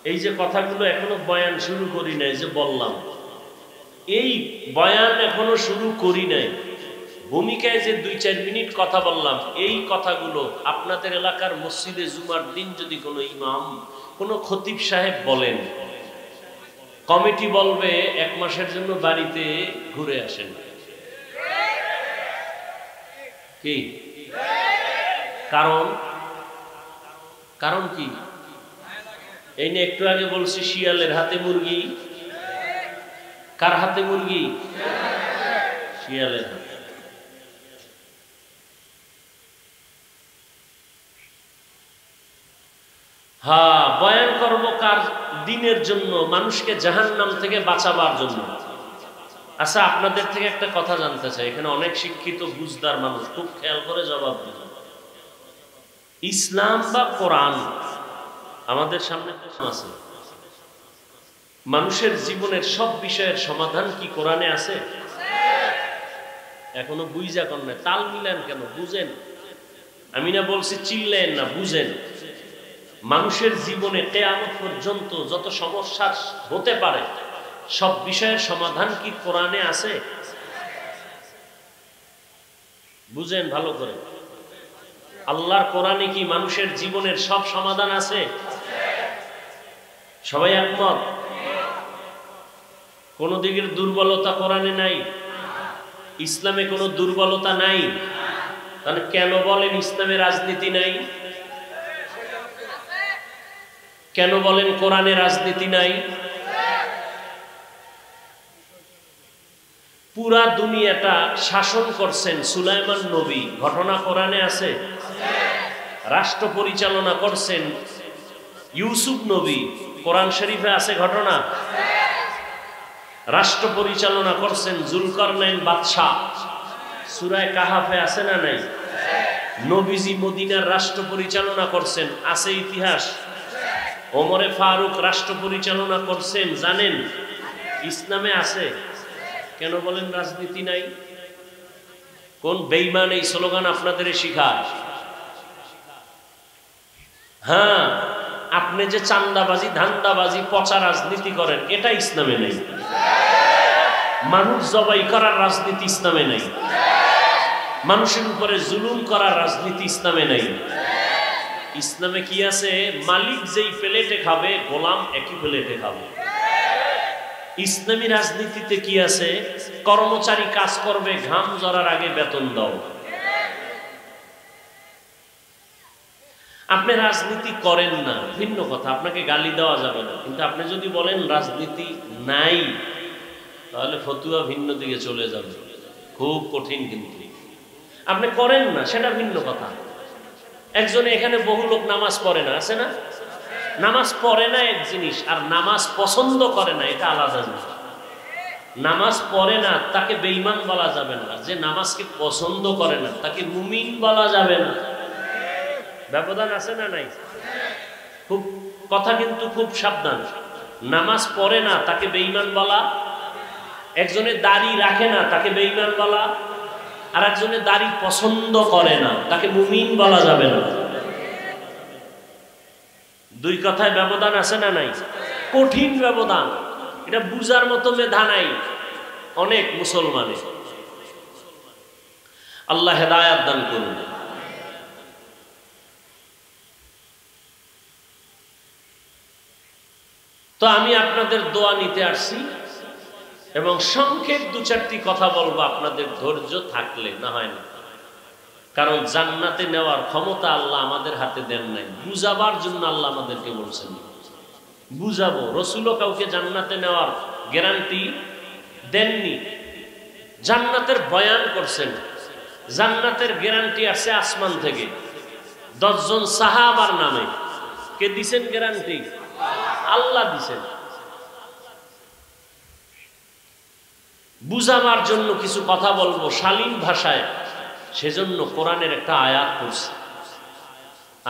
এই যে কথাগুলো এখনো বয়ান শুরু করি নাই, যে বললাম এই বয়ান এখনো শুরু করি নাই, ভূমিকায় যে 2-4 মিনিট কথা বললাম, এই কথাগুলো আপনাদের এলাকার মসজিদে জুমার দিন যদি কোনো ইমাম, কোনো খতিব সাহেব বলেন, কমিটি বলবে 1 মাসের জন্য বাড়িতে ঘুরে আসেন। কি কারণ? কারণ কি? এই নিয়ে একটু আগে বলছি শিয়ালের হাতে মুরগি। কার হাতে মুরগি? শিয়ালের হাতে। হ্যাঁ, বয়ান করব কার? দিনের জন্য, মানুষকে জাহান্নাম থেকে বাঁচাবার জন্য। আচ্ছা, আপনাদের থেকে একটা কথা জানতে চাই, এখানে অনেক শিক্ষিত বুঝদার মানুষ, খুব খেয়াল করে জবাব দিন। ইসলাম বা কোরআন আমাদের সামনে আছে, মানুষের জীবনের সব বিষয়ের সমাধান কি কোরআনে আছে? এখনো বুঝা কর না, তাল মিলান কেন? বুঝেন। আমি না বলছি চিল্লেন না, বুঝেন। মানুষের জীবনে কিয়ামত পর্যন্ত যত সমস্যা হতে পারে সব বিষয়ের সমাধান কি কোরআনে আছে? বুঝেন ভালো করে। আল্লাহর কোরআনে কি মানুষের জীবনের সব সমাধান আছে? সবাই একমত? কোন দিকের দুর্বলতা কোরআনে নাই? ইসলামে কোনো দুর্বলতা নাই? তাহলে কেন বলেন ইসলামে রাজনীতি নাই? কেন বলেন কোরআনে রাজনীতি নাই? পুরা দুনিয়াটা শাসন করছেন সুলাইমান নবী, ঘটনা কোরআনে আছে। রাষ্ট্র পরিচালনা করছেন ইউসুফ নবী, কোরআন শরীফে আছে ঘটনা। রাষ্ট্র পরিচালনা করছেন জুলকারনাইন বাদশাহ, সূরা কাহাফে আছে না নাই? নবীজি মদিনার রাষ্ট্র পরিচালনা করছেন, আছে ইতিহাস। ওমরে ফারুক রাষ্ট্র পরিচালনা করছেন, জানেন? ইসলামে আছে। কেন বলেন রাজনীতি নাই? কোন বেঈমান এই স্লোগান আপনাদের শিখায়? হ্যাঁ, আপনি যে চান্দাবাজি, ধান্দাবাজি, পচা রাজনীতি করেন, এটা ইসলামে নেই। মানুষ জবাই করার রাজনীতি ইসলামে নেই। মানুষের উপরে জুলুম করার রাজনীতি ইসলামে নেই। ইসলামে কি আছে? মালিক যেই প্লেটে খাবে, গোলাম একই প্লেটে খাবে। ইসলামী রাজনীতিতে কি আছে? কর্মচারী কাজ করবে, ঘাম ঝরার আগে বেতন দাও। আপনি রাজনীতি করেন না, ভিন্ন কথা, আপনাকে গালি দেওয়া যাবে না। কিন্তু আপনি যদি বলেন রাজনীতি নাই, তাহলে ফতুয়া ভিন্ন দিকে চলে যাবে, খুব কঠিন। কিন্তু আপনি করেন না, সেটা ভিন্ন কথা। একজনে এখানে বহু লোক নামাজ পড়ে না, আছে না? নামাজ পড়ে না এক জিনিস, আর নামাজ পছন্দ করে না এটা আলাদা জিনিস। নামাজ পড়ে না তাকে বেঈমান বলা যাবে না, যে নামাজকে পছন্দ করে না তাকে মুমিন বলা যাবে না। ব্যবধান আছে না নাই? খুব কথা কিন্তু খুব সাবধান। নামাজ পড়ে না তাকে বেঈমান বলা, একজনের দাড়ি রাখে না তাকে বেঈমান বলা, আর একজনের দাড়ি পছন্দ করে না তাকে মুমিন বলা যাবে না। দুই কথায় ব্যবধান আছে না নাই? কঠিন ব্যবধান, এটা বুঝার মতো মেধা নাই অনেক মুসলমানের। আল্লাহ হেদায়েত দান করুন। তো আমি আপনাদের দোয়া নিতে আসছি এবং সংক্ষেপ দু চারটি কথা বলবো, আপনাদের ধৈর্য থাকলে, না হয় না। কারণ জান্নাতে নেওয়ার ক্ষমতা আল্লাহ আমাদের হাতে দেন নাই, বুঝাবার জন্য আল্লাহ আমাদেরকে বলছেন বুঝাবো। রসুলও কাউকে জান্নাতে নেওয়ার গ্যারান্টি দেননি, জান্নাতের বয়ান করছেন। জান্নাতের গ্যারান্টি আছে আসমান থেকে 10 জন সাহাবার নামে। কে দিছেন গ্যারান্টি? আল্লাহ দিছেন। বুঝাবার জন্য কিছু কথা বলবো শালীন ভাষায়, সেজন্য কোরআনের একটা আয়াত পড়ছি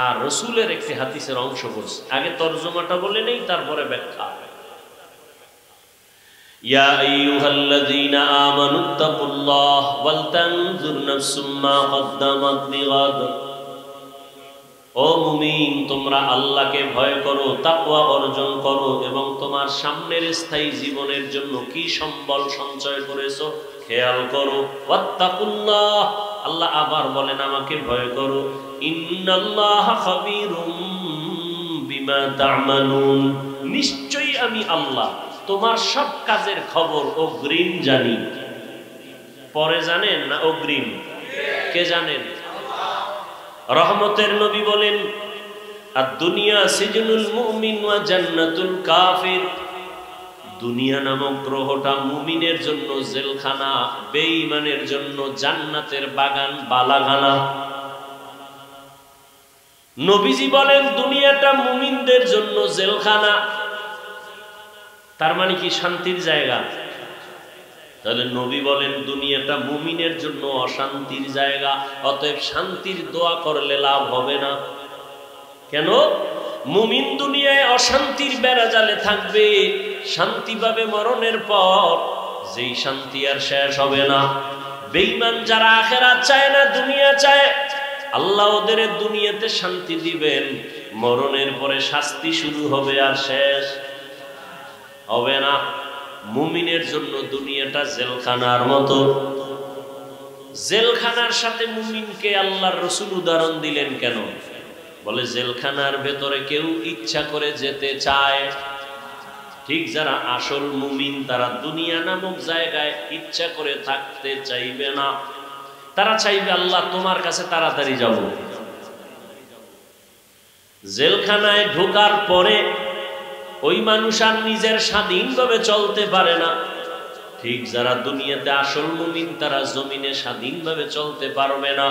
আর রসুলের একটি হাদিসের অংশ পড়ছি। আগে তরজমাটা বলে নেই, তারপরে ব্যাখ্যা। ইয়া আইয়ুহাল্লাযীনা আমানুত্তাকুল্লাহ ওয়াল তানজুর নাফসুম মা কদ্দামাত লিগাদ। ও মুমিন, তোমরা আল্লাহকে ভয় করো, তাকওয়া অর্জন করো এবং তোমার সামনের স্থায়ী জীবনের জন্য কি সম্বল সঞ্চয় করেছো খেয়াল করো। ওয়াত্তাকুল্লাহ, আল্লাহ আবার বলেন আমাকে ভয় করো। ইন্নাল্লাহা খাবীরুম বিমা তা'মালুন, নিশ্চয়ই আমি আল্লাহ তোমার সব কাজের খবর অগ্রিম জানি। পরে জানেন না অগ্রিম? কে জানেন? রহমতের নবী বলেন আদ-দুনিয়া সিজনুল মুমিন ওয়া জান্নাতুল কাফির। দুনিয়া নামক গ্রহটা মুমিনের জন্য জেলখানা, বেঈমানের জন্য জান্নাতের বাগান বালাখানা। নবীজি বলেন দুনিয়াটা মুমিনদের জন্য জেলখানা, তার মানে কি শান্তির জায়গা? তাহলে নবী বলেন দুনিয়াটা মুমিনের জন্য অশান্তির জায়গা, অতএব শান্তির দোয়া করলে লাভ হবে না। কেন? মুমিন দুনিয়ায় অশান্তির বেড়াজালে থাকবে, শান্তি পাবে মরণের পর, যেই শান্তি আর শেষ হবে না। বেঈমান যারা আখিরাত চায় না, দুনিয়া চায়, আল্লাহ ওদের দুনিয়াতে শান্তি দিবেন, মরণের পরে শাস্তি শুরু হবে আর শেষ হবে না। মুমিনের জন্য দুনিয়াটা জেলখানার মতো। জেলখানার সাথে মুমিনকে আল্লাহর রাসূল উদাহরণ দিলেন কেন? বলে জেলখানার ভেতরে কেউ ইচ্ছা করে যেতে চায়, ঠিক যারা আসল মুমিন তারা দুনিয়া নামক জায়গায় ইচ্ছা করে থাকতে চাইবে না। তারা চাইবে আল্লাহ তোমার কাছে তাড়াতাড়ি যাব। জেলখানায় ঢোকার পরে ওই মানুষ আর নিজের স্বাধীনভাবে চলতে পারে না। ঠিক যারা দুনিয়াতে আসল মুমিন তারা জমিনে স্বাধীনভাবে চলতে পারবে না।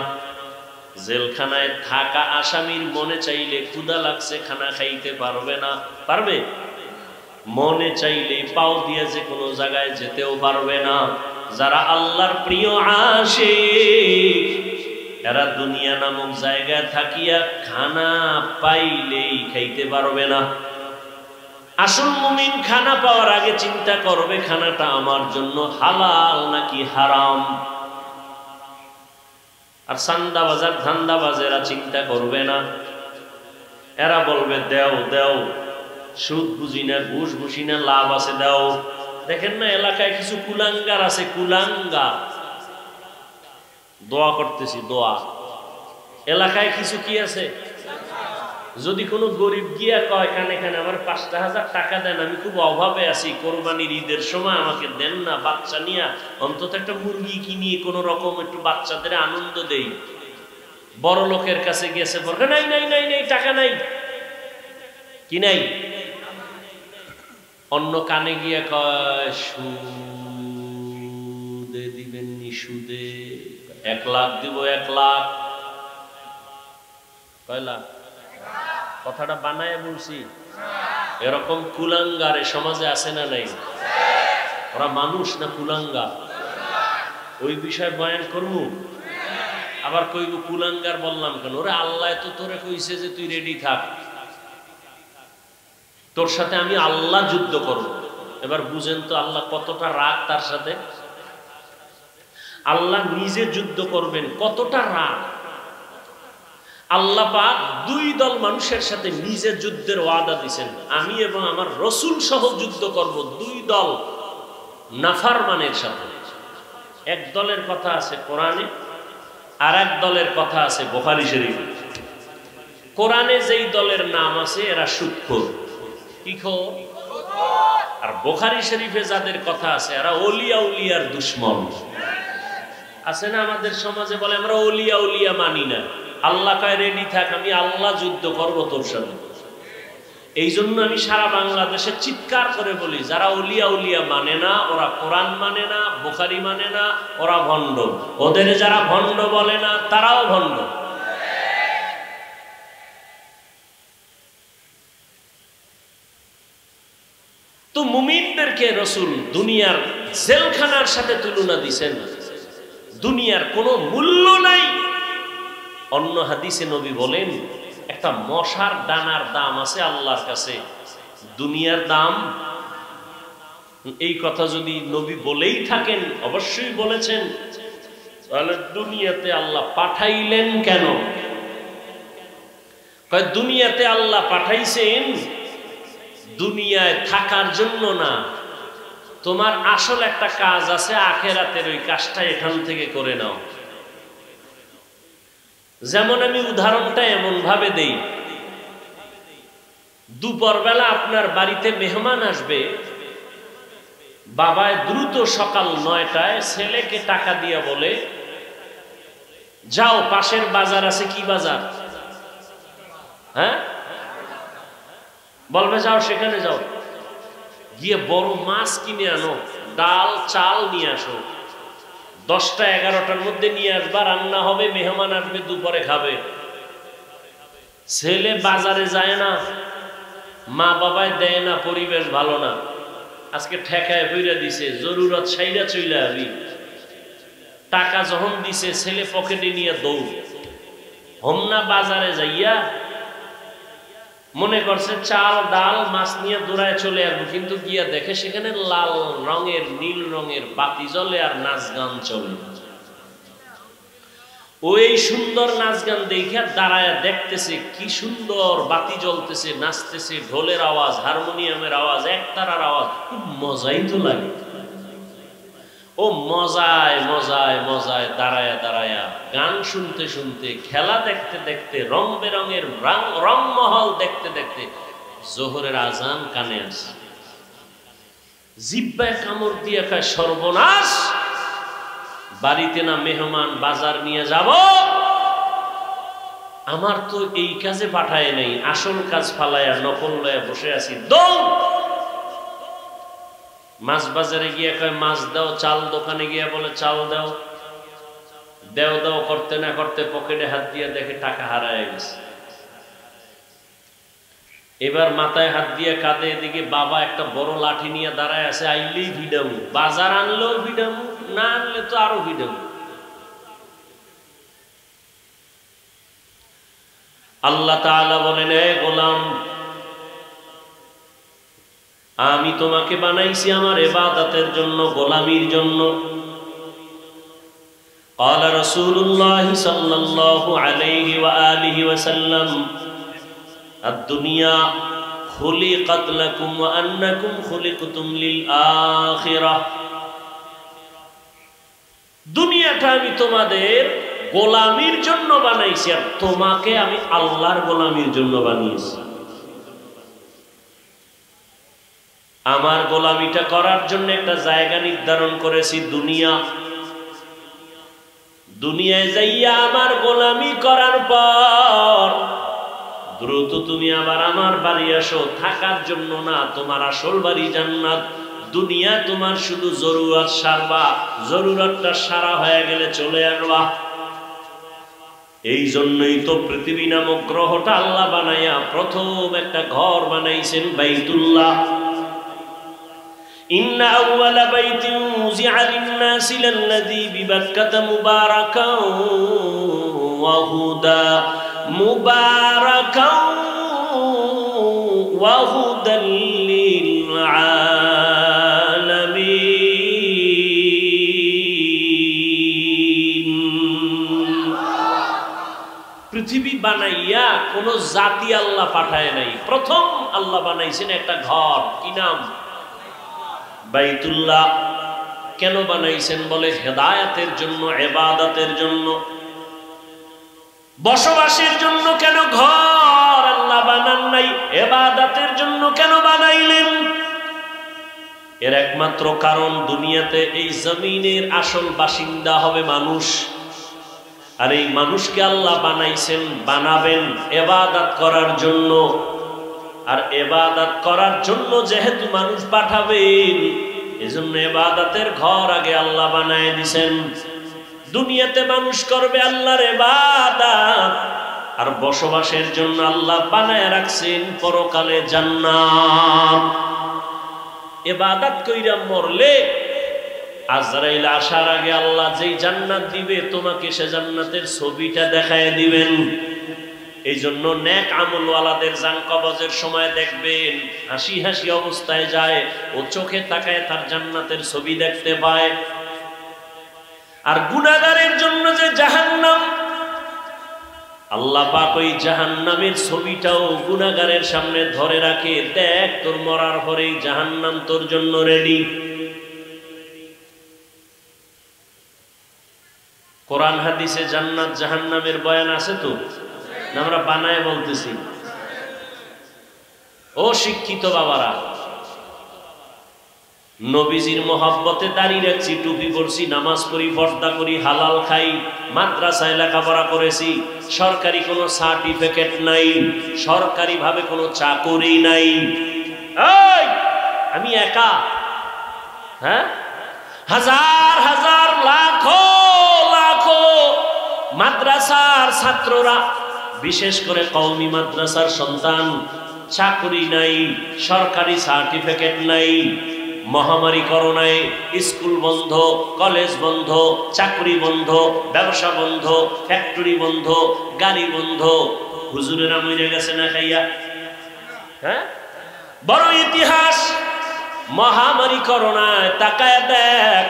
জেলখানায় থাকা আসামির মনে চাইলে ক্ষুধা লাগছে খানা খাইতে পারবে না, পারবে? মনে চাইলে পাও দিয়ে যে কোনো জায়গায় যেতেও পারবে না। যারা আল্লাহর প্রিয় আশিক এরা দুনিয়া নামক জায়গায় থাকিয়া খানা পাইলেই খাইতে পারবে না। আসল মুমিন খানা পাওয়ার আগে চিন্তা করবে খানাটা আমার জন্য হালাল নাকি হারাম। আর সান্দাবাজার ধান্দাবাজেরা চিন্তা করবে না, এরা বলবে দেও দেও, সুদ বুঝি না, ঘুষ বুঝি না, লাভ আছে দাও। দেখেন না এলাকায় কিছু কুলাঙ্গার আছে, কুলাঙ্গার। দোয়া করতেছি, দোয়া। এলাকায় কিছু কি আছে? যদি কোনো গরিব গিয়া কয় কানে কানে আমার ৫,০০০ টাকা দেন, আমি খুব অভাবে আছি, কোরবানির ঈদের সময় আমাকে দেন না, বাচ্চা নিয়ে অন্তত একটা মুরগি কিনিয়ে কোনো রকম একটু বাচ্চাদের আনন্দ দেই। বড় লোকের কাছে গেছে, বলবে নাই নাই নাই নাই টাকা নাই, কি নাই? অন্য কানে গিয়া কয় সুদে দিবেন নি, সুদে ১ লাখ দিব, ১ লাখ। কয় লাখ? কথাটা বানায় বলছি। এরকম কুলাঙ্গার এ সমাজে আছে না নাই? ওরা মানুষ না কুলাঙ্গার? ওই বিষয়ে বয়ান করব। আবার কইব কুলাঙ্গার বললাম কেন? ওরে আল্লাহ তো তোরে কইছে যে তুই রেডি থাক, তোর সাথে আমি আল্লাহ যুদ্ধ করব। এবার বুঝেন তো আল্লাহ কতটা রাগ তার সাথে। আল্লাহ নিজে যুদ্ধ করবেন, কতটা রাগ। আল্লাহ পাক দুই দল মানুষের সাথে নিজে যুদ্ধের ওয়াদা দিয়েছেন, আমি এবং আমার রসুল সহ যুদ্ধ করব দুই দল নাফরমানের সাথে। এক দলের কথা আছে কোরআনে, আর এক দলের কথা আছে বুখারী শরীফে। কোরআনে যেই দলের নাম আছে এরা সুদখোর, কি খোর? আর বুখারী শরীফে যাদের কথা আছে এরা ওলিয়া উলিয়ার দুশমন। আছে না আমাদের সমাজে বলে আমরা ওলিয়া উলিয়া মানি না। আল্লাহ কয় রেডি থাক, আমি আল্লাহ যুদ্ধ করব তোর সাথে। এই জন্য আমি সারা বাংলাদেশে চিৎকার করে বলি, যারা ওলিয়া উলিয়া মানে না, ওরা কোরআন মানে না, বুখারী মানে না, ওরা ভণ্ড। ওদের যারা ভণ্ড বলে না তারাও ভণ্ড। তো মুমিনদেরকে রাসূল দুনিয়ার জেলখানার সাথে তুলনা দিয়েছেন, দুনিয়ার কোনো মূল্য নাই। অন্য হাদিসে নবী বলেন একটা মশার দানার দাম আছে আল্লাহর কাছে, দুনিয়ার দাম। এই কথা যদি নবী বলেই থাকেন, অবশ্যই বলেছেন, তাহলে দুনিয়াতে আল্লাহ পাঠাইলেন কেন? কয় দুনিয়াতে আল্লাহ পাঠাইছেন দুনিয়ায় থাকার জন্য না, তোমার আসল একটা কাজ আছে আখিরাতের, ওই কাজটা এখান থেকে করে নাও। যেমন আমি উদাহরণটা এমন ভাবে দেই, দুপুরবেলা আপনার বাড়িতে মেহমান আসবে, বাবায় দ্রুত সকাল 9টায় ছেলেকে টাকা দিয়ে বলে যাও পাশের বাজার আছে, কি বাজার? হ্যাঁ, বলবে যাও সেখানে যাও, গিয়ে বড় মাছ কিনে আনো, ডাল চাল নিয়ে আসো, 10টা 11টার মধ্যে নিয়ে আসবা, রান্না হবে, মেহমান আসবে, দুপুরে খাবে। ছেলে বাজারে যায় না, মা বাবায় দেয় না, পরিবেশ ভালো না, আজকে ঠেকায় ফিরে দিছে, জরুরত সাইরা চইলা আবি। টাকা যখন দিছে ছেলে পকেটে নিয়ে দৌড়, হোমনা বাজারে যাইয়া মনে করছে চাল ডাল মাছ নিয়ে দৌড়ায় চলে আসবো, কিন্তু গিয়া দেখে সেখানে লাল রঙের নীল রঙের বাতি জ্বলে আর নাচ গান চলে। ওই সুন্দর নাচ গান দেখে দাঁড়ায় দেখতেছে, কি সুন্দর বাতি জ্বলতেছে, নাচতেছে, ঢোলের আওয়াজ, হারমোনিয়ামের আওয়াজ, একতারার আওয়াজ, খুব মজাই তো লাগে। ও মজায় মজায় মজায় দাঁড়ায়া দাঁড়ায়া গান শুনতে শুনতে, খেলা দেখতে দেখতে, রং বেরঙের রংমহল দেখতে দেখতে জোহরের আজান কানে আসে। জিব্বায় কামড় দিয়ে খায় সর্বনাশ, বাড়িতে না মেহমান, বাজার নিয়ে যাব, আমার তো এই কাজে পাঠায় নাই, আসল কাজ ফালায়া নকল লয়া বসে আছি। দৌড় মাছ বাজারে গিয়ে কয় মাছ দাও, চাল দোকানে গিয়ে বলে চাল দাও, দেও দাও করতে না করতে পকেটে হাত দিয়ে দেখে টাকা হারায় গেছে। এবার মাথায় হাত দিয়ে কাঁদে, এদিকে বাবা একটা বড় লাঠি নিয়ে দাঁড়ায় আছে, আইলেই ভিডামু, বাজার আনলেও ভিডামু, না আনলে তো আরো ভিডামু। আল্লাহ তাআলা বলেন, এ গোলাম, আমি তোমাকে বানাইছি আমার ইবাদতের জন্য, গোলামির জন্য। قال رسول الله صلى الله عليه وآله وسلم الدنيا خلقت لكم وأنكم خلقتم للآخرة। দুনিয়াটা আমি তোমাদের গোলামির জন্য বানাইছি, আর তোমাকে আমি আল্লাহর গোলামির জন্য বানিয়েছি। আমার গোলামিটা করার জন্য একটা জায়গা নির্ধারণ করেছি, দুনিয়া। দুনিয়ায় যাইয়া আমার গোলামি করার পর দ্রুত তুমি আবার আমার বাড়ি আসো, থাকার জন্য না, তোমার আসল বাড়ি জান্নাত। দুনিয়া তোমার শুধু জরুরত সারবা, জরুরতটা সারা হয়ে গেলে চলে আসবা। এই জন্যই তো পৃথিবী নামক গ্রহটা আল্লাহ বানাইয়া প্রথম একটা ঘর বানাইছেন, বাইতুল্লাহ। إن أول بيت وزع للناس للذي ببكة مباركا ওয়া হুদা মুবারাকাও ওয়া হুদাল লিল আলামিন। পৃথিবী বানাইয়া কোন জাতি আল্লাহ পাঠায় নাই, প্রথম আল্লাহ বানাইছেন একটা ঘর, কি নাম? বাইতুল্লাহ। কেন বানাইছেন? বলে হেদায়েতের জন্য, ইবাদতের জন্য, বসবাসের জন্য। কেন ঘর আল্লাহ বানান নাই? ইবাদতের জন্য কেন বানাইলেন? এর একমাত্র কারণ, দুনিয়াতে এই জমিনের আসল বাসিন্দা হবে মানুষ, আর এই মানুষকে আল্লাহ বানাইছেন, বানাবেন ইবাদত করার জন্য। আর ইবাদত করার জন্য যেহেতু মানুষ পাঠাবেন, এজন্য ইবাদতের ঘর আগে আল্লাহ বানায় দিয়েছেন। দুনিয়াতে মানুষ করবে আল্লাহর ইবাদত, আর বসবাসের জন্য আল্লাহ বানায় রাখছেন পরকালে জান্নাত। ইবাদত কইরা মরলে আজরাইল আসার আগে আল্লাহ যেই জান্নাত দিবে তোমাকে, সে জান্নাতের ছবিটা দেখায় দিবেন। এই জন্য নেক আমলওয়ালাদের জান কবজের সময় দেখবেন হাসি হাসি অবস্থায় যায়, ও চোখে তাকায় তার জান্নাতের ছবি দেখতে পায়। আর গুনাহগারের জন্য যে জাহান্নাম, আল্লাহ পাক ওই জাহান্নামের ছবিটাও গুনাহগারের সামনে ধরে রাখে, দেখ তোর মরার পরেই জাহান্নাম তোর জন্য রেডি। কোরআন হাদিসে জান্নাত জাহান্নামের বয়ান আছে তো? আমরা বানায় বলতেছি। ও শিক্ষিত বাবারা, নবীজির মহব্বতে দাঁড়িয়ে রাখছি, টুপি পরছি, নামাজ পড়ি, পর্দা করি, হালাল খাই, মাদ্রাসায় লেখাপড়া করেছি, সরকারি কোনো সার্টিফিকেট নাই, সরকারি ভাবে কোনো চাকরি নাই। এই আমি একা, হ্যাঁ, হাজার হাজার লাখো লাখো মাদ্রাসার ছাত্ররা, বিশেষ করে কওমি মাদ্রাসার সন্তান, চাকরি নাই, সরকারি সার্টিফিকেট নাই। মহামারী করোনায় স্কুল বন্ধ, কলেজ বন্ধ, চাকরি বন্ধ, ব্যবসা বন্ধ, ফ্যাক্টরি বন্ধ, গাড়ি বন্ধ। হুজুরেরা মরে গেছে না খাইয়া, হ্যাঁ? বড় ইতিহাস। মহামারী করোনায় তাকায় দেখ,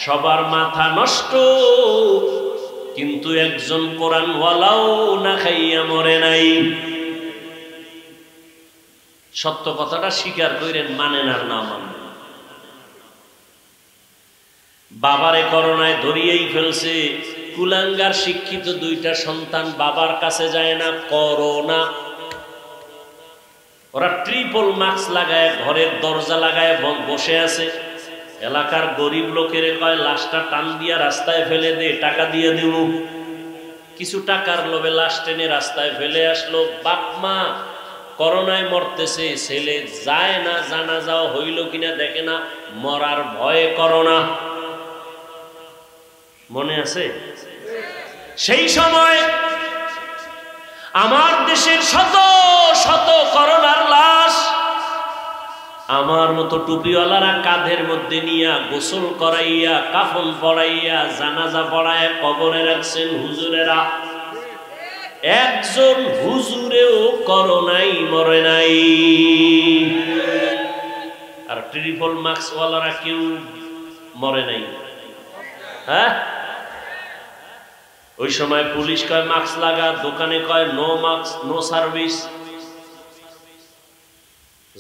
সবার মাথা নষ্ট, কিন্তু একজন কোরআনওয়ালাও না খাইয়া মরে নাই। সত্য কথাটা স্বীকার করেন, মানেন আর না মানেন। বাবারে করোনায় ধরিয়েই ফেলছে, কুলাঙ্গার শিক্ষিত দুইটা সন্তান বাবার কাছে যায় না, করোনা। ওরা ট্রিপল মাস্ক লাগায় ঘরের দরজা লাগায় বসে আছে। এলাকার গরিব লোকের কয় লাশটা টান দিয়া রাস্তায় ফেলে দে, টাকা দিয়ে দিব। কিছু টাকার লোভে লাশ টেনে রাস্তায় ফেলে আসলো। বাপ মা করোনায় মরতেছে, ছেলে যায় না, জানাজাও হইল কিনা দেখে না, মরার ভয়ে করোনা। মনে আছে? সেই সময় আমার দেশের শত শত করোনার লাশ আমার মতো টুপিওয়ালারা কাঁধের মধ্যে নিয়া গোসল করাইয়া, কাফন পরাইয়া, জানাজা পড়ায় কবরে রাখছেন হুজুরেরা। একজন হুজুরেও করোনাই মরে নাই। আর ট্রিপল মাস্কওয়ালারা কেউ মরে নাই। হ্যাঁ, ওই সময় পুলিশ কয় মাস্ক লাগা, দোকানে কয় নো মাস্ক নো সার্ভিস।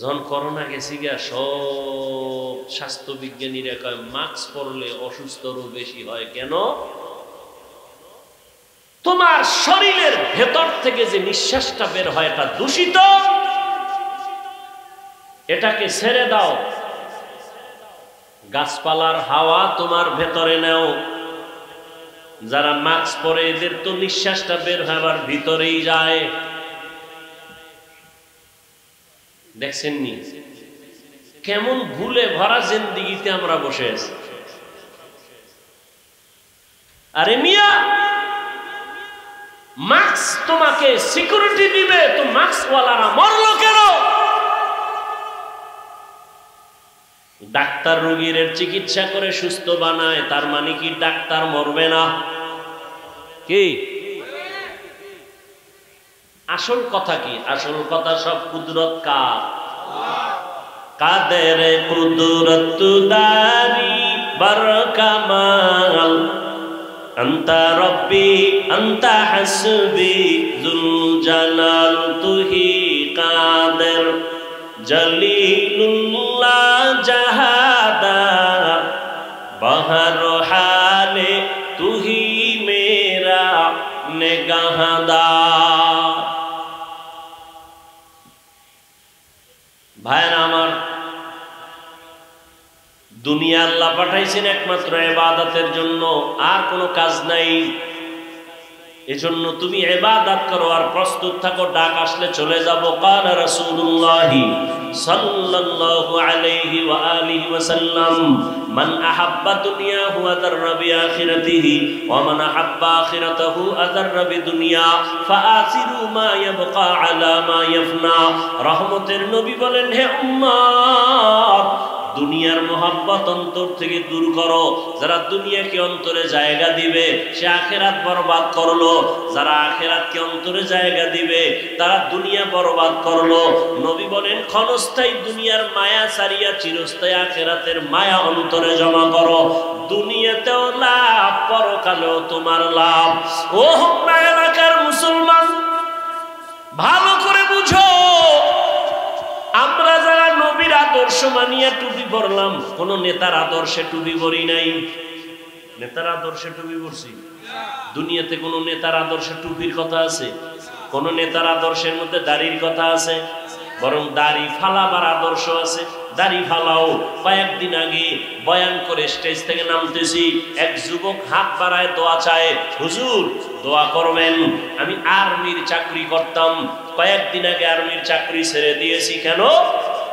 যখন করোনা গেছি গা, সব স্বাস্থ্য বিজ্ঞানীরা কয় মাস্ক পরলে অসুস্থ রোগ বেশি হয়। কেন? তোমার শরীরের ভেতর থেকে যে নিঃশ্বাসটা বের হয় এটা দূষিত, এটাকে ছেড়ে দাও, গাছপালার হাওয়া তোমার ভেতরে নাও। যারা মাস্ক পরে এদের তো নিঃশ্বাসটা বের হয় আবার ভিতরেই যায়। দেখছেন নি কেমন ভুলে ভরা জিন্দেগিতে আমরা বসে আছি। আরে মিয়া, মাস্ক তোমাকে সিকিউরিটি দিবে, তো মাস্কওয়ালারা মরলো কেন? ডাক্তার রোগীর চিকিৎসা করে সুস্থ বানায়, তার মানে কি ডাক্তার মরবে না? কি আসল কথা কি? আসল কথা সব কুদরত কার? কাদের কুদরত দারি বার কামাল আন্তা রব্বি আন্তা হাসবি যুল জালাল তুহি কাদের জলিলুল্লাহ জাহাদার বহর হালে তুহি মেরা নেগাহদার। ভাইরা আমার, দুনিয়া আল্লাহ পাঠাইছেন একমাত্র ইবাদতের জন্য, আর কোনো কাজ নাই। এজন্য তুমি ইবাদত করো আর প্রস্তুত থাকো, ডাক আসলে চলে যাব। কাল রাসূলুল্লাহ সাল্লাল্লাহু আলাইহি ওয়া আলিহি ওয়া সাল্লাম মান আহাব্বা দুনিয়াহু আদাররা বিআখিরাতিহি ওয়া মান আহাব্বা আখিরাতাহু আদাররা বিদুনিয়া ফাআসিরু মা ইয়াবকা আলা মা ইয়াফনা। রহমতের নবী বলেন, হে উম্মত, দুনিয়ার মোহাব্বত অন্তর থেকে দূর করো। যারা দুনিয়াকে অন্তরে জায়গা দিবে সে আখেরাত বরবাদ করলো, যারা আখেরাতকে অন্তরে জায়গা দিবে তারা দুনিয়া বরবাদ করলো। নবী বলেন, ক্ষণস্থায়ী দুনিয়ার মায়া ছাড়িয়া চিরস্থায়ী আখেরাতের মায়া অন্তরে জমা করো। দুনিয়াতেও লাভ, পরকালেও তোমার লাভ। ও হোমনা এলাকার মুসলমান, ভালো করে বুঝো, আমরা যারা নবীর আদর্শ মানিয়া টুপি পরলাম, কোন নেতার আদর্শে টুপি পরি নাই। নেতার আদর্শে টুপি পরছি? দুনিয়াতে কোন নেতার আদর্শে টুপির কথা আছে? কোন নেতার আদর্শের মধ্যে দাড়ির কথা আছে? বরং দাড়ি ফালাবার আদর্শ আছে। দাড়ি ফালাও। কয়েকদিন আগে বয়ান করে স্টেজ থেকে নামতেছি, এক যুবক হাত বাড়ায় দোয়া চায়, হুজুর দোয়া করবেন। আমি আর্মির চাকরি করতাম, কয়েকদিন আগে আর্মির চাকরি ছেড়ে দিয়েছি। কেন?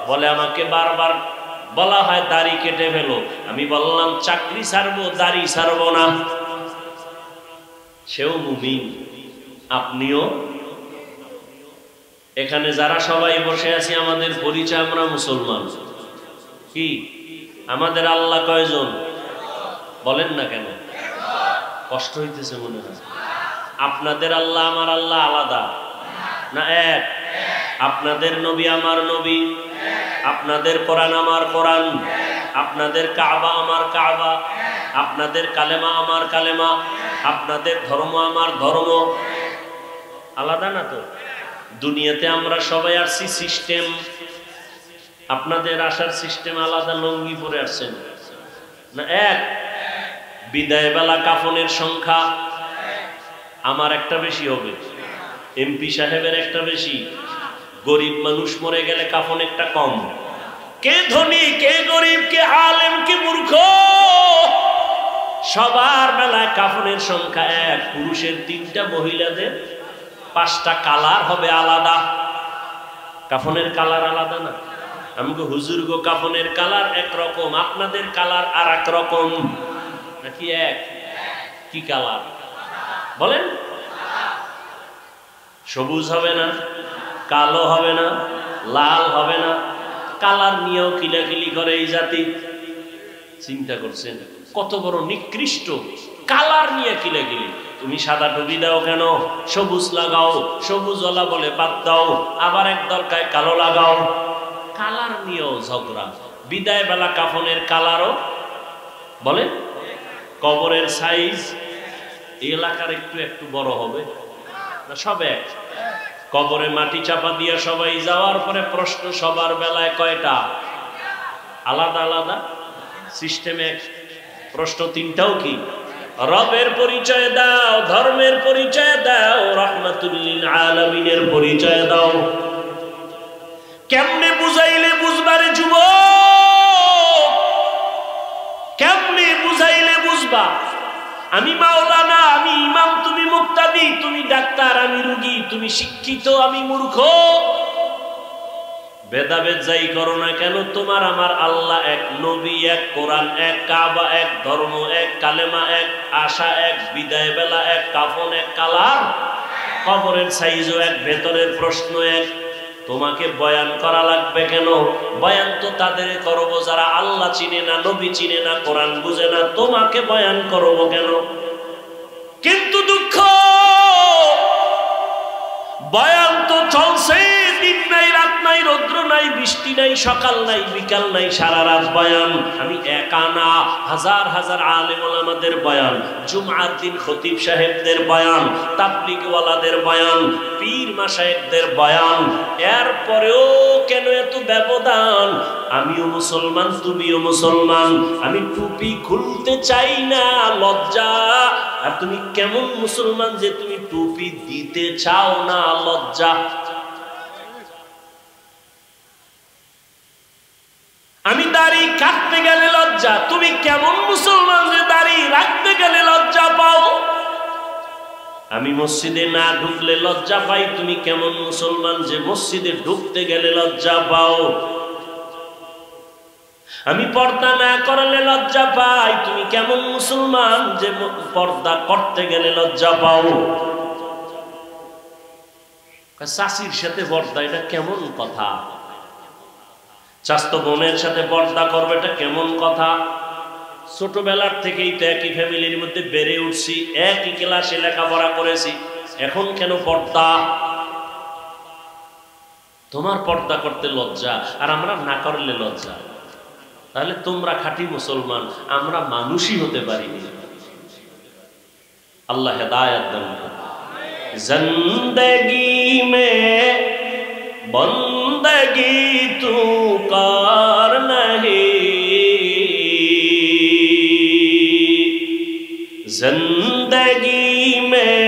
বলে আমাকে বারবার বলা হয় দাড়ি কেটে ফেলো। আমি বললাম চাকরি ছাড়বো, দাড়ি ছাড়বো না। সেও মুমিন, আপনিও। এখানে যারা সবাই বসে আছি আমাদের পরিচয় আমরা মুসলমান। কি আমাদের আল্লাহ কয়জন? বলেন না কেন? কষ্ট হইতেছে মনে হয়। আপনাদের আল্লাহ আমার আল্লাহ আলাদা না এক? আপনাদের নবী আমার নবী, আপনাদের কোরআন আমার কোরআন, আপনাদের কাবা আমার কাবা, আপনাদের কালেমা আমার কালেমা, আপনাদের ধর্ম আমার ধর্ম। আলাদা না তো? দুনিয়াতে আমরা সবাই আসছি সিস্টেম, আপনাদের আসার সিস্টেম আলাদা। লঙ্গি পরে আসছেন না এক? বিদায় বেলা কাফনের সংখ্যা আমার একটা বেশি হবে, এমপি সাহেবের একটা বেশি, গরিব মানুষ মরে গেলে কাফন একটা কম। কে ধনী, কে গরিব, কে আলেম, কে মূর্খ, সবার বেলায় কাফনের সংখ্যা এক। পুরুষের 3টা, মহিলাদের 5টা। কালার হবে আলাদা। কাফনের কালার আলাদা না? আমাকে হুজুর গো কাফনের কালার একরকম, আপনাদের কালার আর এক রকম নাকি এক? কি কালার বলেন? সবুজ হবে না, কালো হবে না, লাল হবে না। কালার নিয়েও কিলাকিলি করে এই জাতি। চিন্তা করছেন কত বড় নিকৃষ্ট? কালার নিয়ে কিলাকিলি। তুমি সাদা টুপি দাও কেন? সবুজ লাগাও। সবুজওয়ালা বলে বাদ দাও, আবার এক দরকার কালো লাগাও। কালার নিয়েও ঝগড়া। বিদায় বেলা কাফনের কালারও বলে। কবরের সাইজ এই এলাকার একটু একটু বড় হবে না? সব এক। কবরে মাটি চাপা দিয়ে সবাই যাওয়ার পরে প্রশ্ন সবার বেলায় কয়টা? আলাদা আলাদা সিস্টেম এক। প্রশ্ন 3টাও কি? রবের পরিচয় দাও, ধর্মের পরিচয় দাও, রাহমাতুল লিল আলামিনের পরিচয় দাও। কেমনে বুঝাইলে বুঝবারে যুবক? কেমনে বুঝাইলে বুঝবা? আমি মাওলানা, আমি ইমাম, তুমি মুক্তাদি, তুমি ডাক্তার, আমি রোগী, তুমি শিক্ষিত, আমি মূর্খ। ভেদাভেদ যাই করো না কেন, তোমার আমার আল্লাহ এক, নবী এক, কোরআন এক, কাবা এক, ধর্ম এক, কালেমা এক, আশা এক, বিদায় বেলা এক, কাফন এক, কালার, কবরের সাইজও এক, ভেতরের প্রশ্ন এক। তোমাকে বয়ান করা লাগবে কেন? বয়ান তো তাদের করবো যারা আল্লাহ চিনে না, নবী চিনে না, কোরআন বুঝে না। তোমাকে বয়ান করবো কেন? কিন্তু দুঃখ, বয়ান চলছে, দিন নাই রাত নাই, রৌদ্র নাই বৃষ্টি নাই, সকাল নাই বিকাল নাই, সারা রাত বয়ান। আমি একা না, হাজার হাজার আলেম ওলামাদের বয়ান, জুমআর দিন খতিব সাহেবদের বয়ান, তাবলীগওয়ালাদের বয়ান, পীর মাশায়েখদের বয়ান। এরপরেও কেন এত ব্যবধান? আমিও মুসলমান, তুমিও মুসলমান, আমি টুপি খুলতে চাই না, লজ্জা। আর তুমি কেমন মুসলমান যে তুমি টুপি দিতে চাও না, লজ্জা। আমি দাড়ি কাটতে গেলে লজ্জা, তুমি কেমন মুসলমান যে দাড়ি রাখতে গেলে লজ্জা পাও? আমি মসজিদে না ঢুকলে লজ্জা পাই, তুমি কেমন মুসলমান যে মসজিদে ঢুকতে গেলে লজ্জা পাও? আমি পর্দা না করলে লজ্জা পাই, তুমি কেমন মুসলমান যে পর্দা করতে গেলে লজ্জা পাও? চাষির সাথে পর্দা, এটা কেমন কথা? চাস্তো বোনের সাথে পর্দা করবে, এটা কেমন কথা? ছোটবেলার থেকেই তো একই ফ্যামিলির মধ্যে বেড়ে উঠছি, একই ক্লাসে লেখাপড়া করেছি, এখন কেন পর্দা? তোমার পর্দা করতে লজ্জা আর আমরা না করলে লজ্জা। তাহলে তোমরা খাঁটি মুসলমান, আমরা মানুষই হতে পারিনি। আল্লাহ হেদায়েত দান করুন। জিন্দেগি মে বন্দগি তু কার নহি, जिंदगी में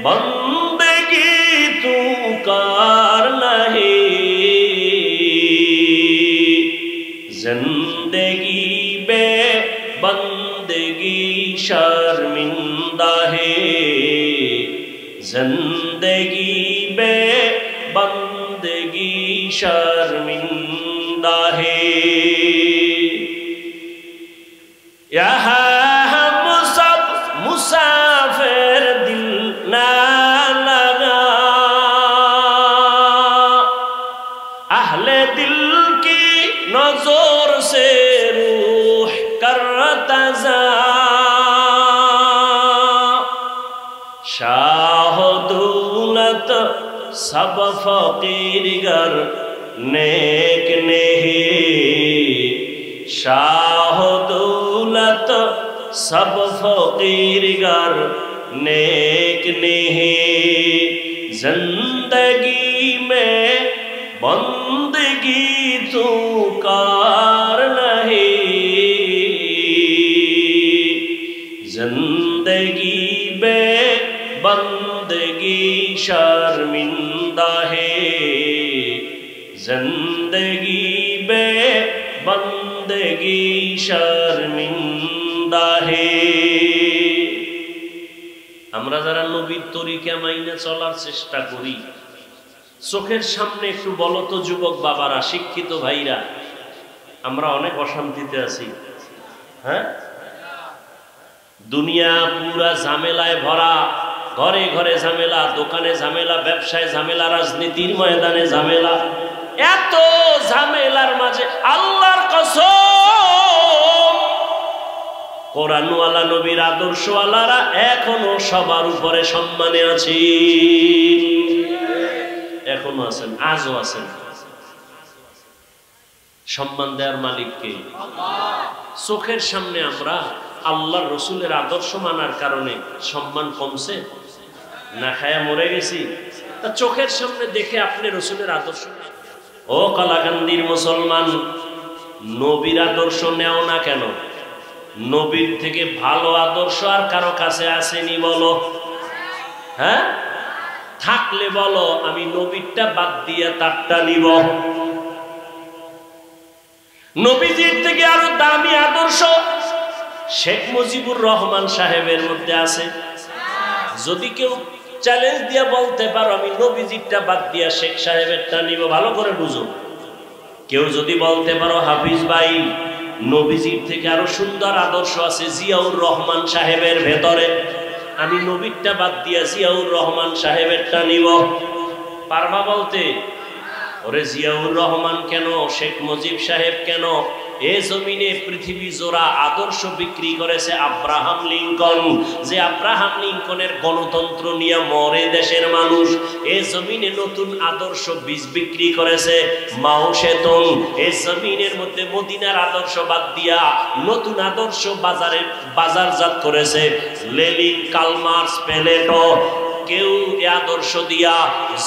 बंदगी तू कार नहीं, जिंदगी बे बंदगी शर्मिंदा है, जिंदगी बे बंदगी शर्मिंदा है। यहाँ मुसाफिर दिल ना लगा, अहले दिल की नजर से रूह करता जा, शाह दौलत सब फकीर गर नेक नहीं, शाह दौलत सब फकीर गर नेक नहीं, जिंदगी में बंदगी तू कार नहीं, जिंदगी में बंदगी शर्मिंदा है, जिंदगी में बंदगी शर्मिंदा है। আমরা যারা নবীর তরিকা মাইনে চলার চেষ্টা করি, চোখের সামনে একটু বলো তো যুবক বাবারা, শিক্ষিত ভাইরা, আমরা অনেক অশান্তিতে আছি। হ্যাঁ, দুনিয়া পুরা ঝামেলায় ভরা, ঘরে ঘরে ঝামেলা, দোকানে ঝামেলা, ব্যবসায় ঝামেলা, রাজনীতির ময়দানে ঝামেলা। এত ঝামেলার মাঝে আল্লাহর কসম, কোরআনওয়ালা নবীর আদর্শওয়ালারা এখনো সবার উপরে সম্মানে আছে, এখনো আছেন, আজও আছেন। সম্মান দেওয়ার মালিককে চোখের সামনে আমরা আল্লাহর রসুলের আদর্শ মানার কারণে সম্মান কমছে না খায়া মরে গেছি? তা চোখের সামনে দেখে আপনি রসুলের আদর্শ, ও কালাকান্দির মুসলমান, নবীর আদর্শ নেও না কেন? নবীর থেকে ভালো আদর্শ আর কারো কাছে আসেনি বলো? হ্যাঁ, থাকলে বলো, আমি নবীরটা বাদ দিয়ে তারটা নিব। নবীজির থেকে আরো দামি আদর্শ শেখ মুজিবুর রহমান সাহেবের মধ্যে আছে। যদি কেউ চ্যালেঞ্জ দিয়ে বলতে পারো আমি নবীজিরটা বাদ দিয়া শেখ সাহেবেরটা নিব, ভালো করে বুঝো। কেউ যদি বলতে পারো হাফিজ ভাই, নবীজির থেকে আরো সুন্দর আদর্শ আছে জিয়াউর রহমান সাহেবের ভেতরে, আমি নবীরটা বাদ দিয়া জিয়াউর রহমান সাহেবেরটা নিব, পারবা বলতে? ওরে জিয়াউর রহমান কেন, শেখ মুজিব সাহেব কেন, এ জমিনে পৃথিবী জোড়া আদর্শ বিক্রি করেছে আব্রাহাম লিঙ্কন, যে আব্রাহাম লিঙ্কনের গণতন্ত্র নিয়ে মরে দেশের মানুষ। এ জমিনে নতুন আদর্শ বীজ বিক্রি করেছে মাও সেতুং। এ জমিনের মধ্যে মদিনার আদর্শ বাদ দিয়া নতুন আদর্শ বাজারজাত করেছে লেনিন, কার্ল মার্কস, প্লেটো। কেউ এ আদর্শ দিয়া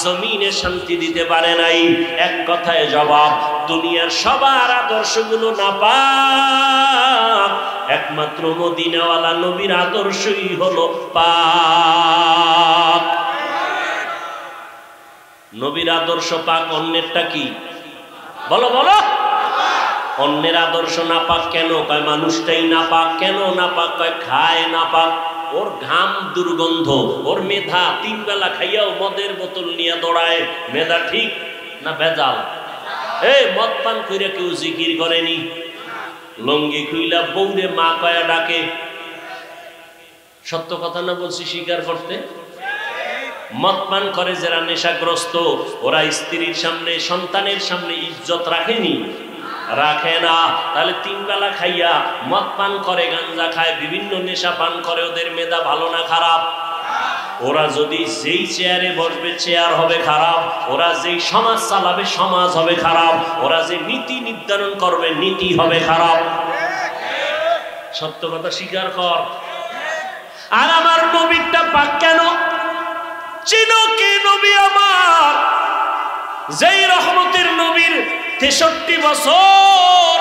জমিনে শান্তি দিতে পারে নাই। এক কথায় জবাব, দুনিয়ার সবার আদর্শগুলো নাপাক, একমাত্র মদিনাওয়ালা নবীর আদর্শই হলো পাক। নবীর আদর্শ পাক, অন্যেরটা কি? বলো বলো। অন্যের আদর্শ নাপাক কেন? কয় মানুষটাই নাপাক। কেন নাপাক? কয় খায় নাপাক, ওর ঘাম দুর্গন্ধ, ওর মেধা 3 বেলা খাইয়াও মদের বোতল নিয়ে দৌড়ায়। মেধা ঠিক না ভেজাল? এই মদ পান কইরা কেউ জিকির করেনি, লঙ্গি খুইলা বউরে মা কয়া ডাকে। সত্য কথা না বলছি স্বীকার করতে? মদ পান করে যারা নেশাগ্রস্ত, ওরা স্ত্রীর সামনে, সন্তানের সামনে ইজ্জত রাখেনি? রাখে না। তাহলে 3 বেলা খাইয়া মদ পান করে, গাঞ্জা খায়, বিভিন্ন নেশা পান করে, ওদের মেধা ভালো না খারাপ? ওরা যদি যেই চেয়ারে বসবে চেয়ার হবে খারাপ, ওরা যেই সমাজ চালাবে সমাজ হবে খারাপ, ওরা যে নীতি নির্ধারণ করবে নীতি হবে খারাপ। সত্য কথা স্বীকার কর। আর আমার নবীটা পাক কেন? চিনো কি নবী আমার? যেই রহমতের নবীর 63 বছর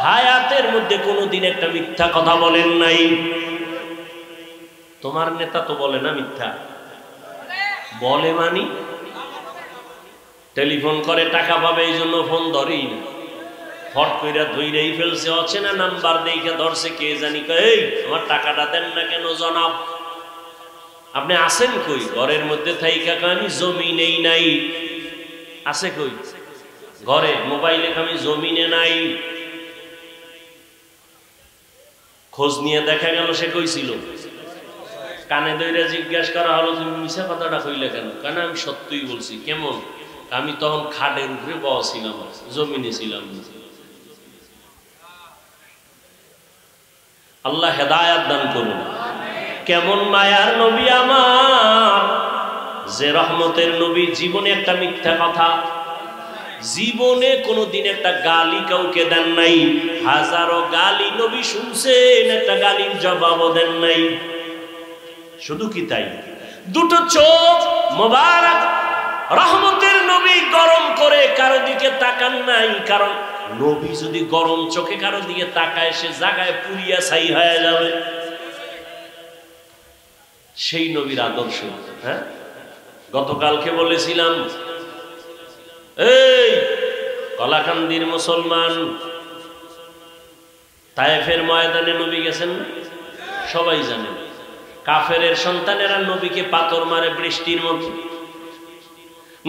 হায়াতের মধ্যে কোনোদিন একটা মিথ্যা কথা বলেন নাই। তোমার নেতা তো বলে না মিথ্যা? বলে মানি? টেলিফোন করে টাকা পাবে এই জন্য ফোন ধরেই না, ফট কইরা ধইরেই ফেলছে, অচেনা নাম্বার দেখে ধরছে, কে জানি এই আমার টাকাটা দেন না কেন জনাব? আপনি আছেন কই? ঘরের মধ্যে থাইকা আমি জমিনেই নাই। আছে কই? ঘরে। মোবাইলে আমি জমিনে নাই। খোঁজ নিয়ে দেখা গেল সে কইছিল। কানে দইরা জিজ্ঞাসা করা হলো, তুমি মিছা কথাটা কইলে কেন? কারণ আমি সত্যই বলছি। কেমন? আমি তখন খাটের উপরে বসা ছিলাম, জমিনে ছিলাম। আল্লাহ হেদায়াত দান করুন। কেমন মায়ার নবী আমার, যে রহমতের নবী জীবনে একটা মিথ্যা কথা, জীবনে কোনোদিন একটা গালি কাউকে দেন নাই। হাজারো গালি নবী শুনছেন, একটা গালির জবাবও দেন নাই। শুধু কি তাই? দুটো চোখ মোবারক রহমতের নবী গরম করে কারো দিকে তাকান নাই। কারণ নবী যদি গরম চোখে কারো দিকে তাকায়, সে জায়গায় পুরিয়া ছাই হয়ে যাবে। সেই নবীর আদর্শ। হ্যাঁ, গতকালকে বলেছিলাম, এই কলাকান্দির মুসলমান তায়েফের ময়দানে নবী গেছেন, সবাই জানেন। কাফেরের সন্তানেরা নবীকে পাথর মারে বৃষ্টির মতো।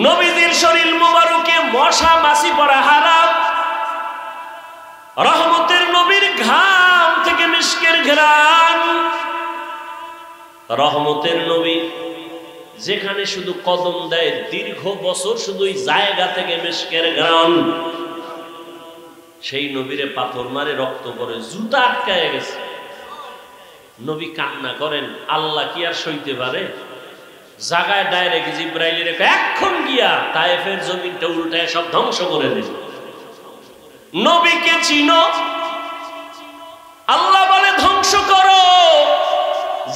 নবীদের শরীর মোবারকে মশা মাছি পড়া হারাম। রহমতের নবীর ঘাম থেকে মিশকের ঘ্রাণ। রহমতের নবী যেখানে শুধু কদম দেয়, দীর্ঘ বছর শুধু ওই জায়গা থেকে মিশকের ঘ্রাণ। সেই নবীরে পাথর মারে, রক্ত পড়ে, জুতা আটকায় গেছে। নবী কান্না করেন, আল্লাহ কি আর সইতে পারে? জায়গায় ডাইরেক্ট জিব্রাইলের এখন গিয়া তায়েফের জমিনটা উল্টায় সব ধ্বংস করে দেবে। নবীকে চিনো? আল্লাহ বলে ধ্বংস করো।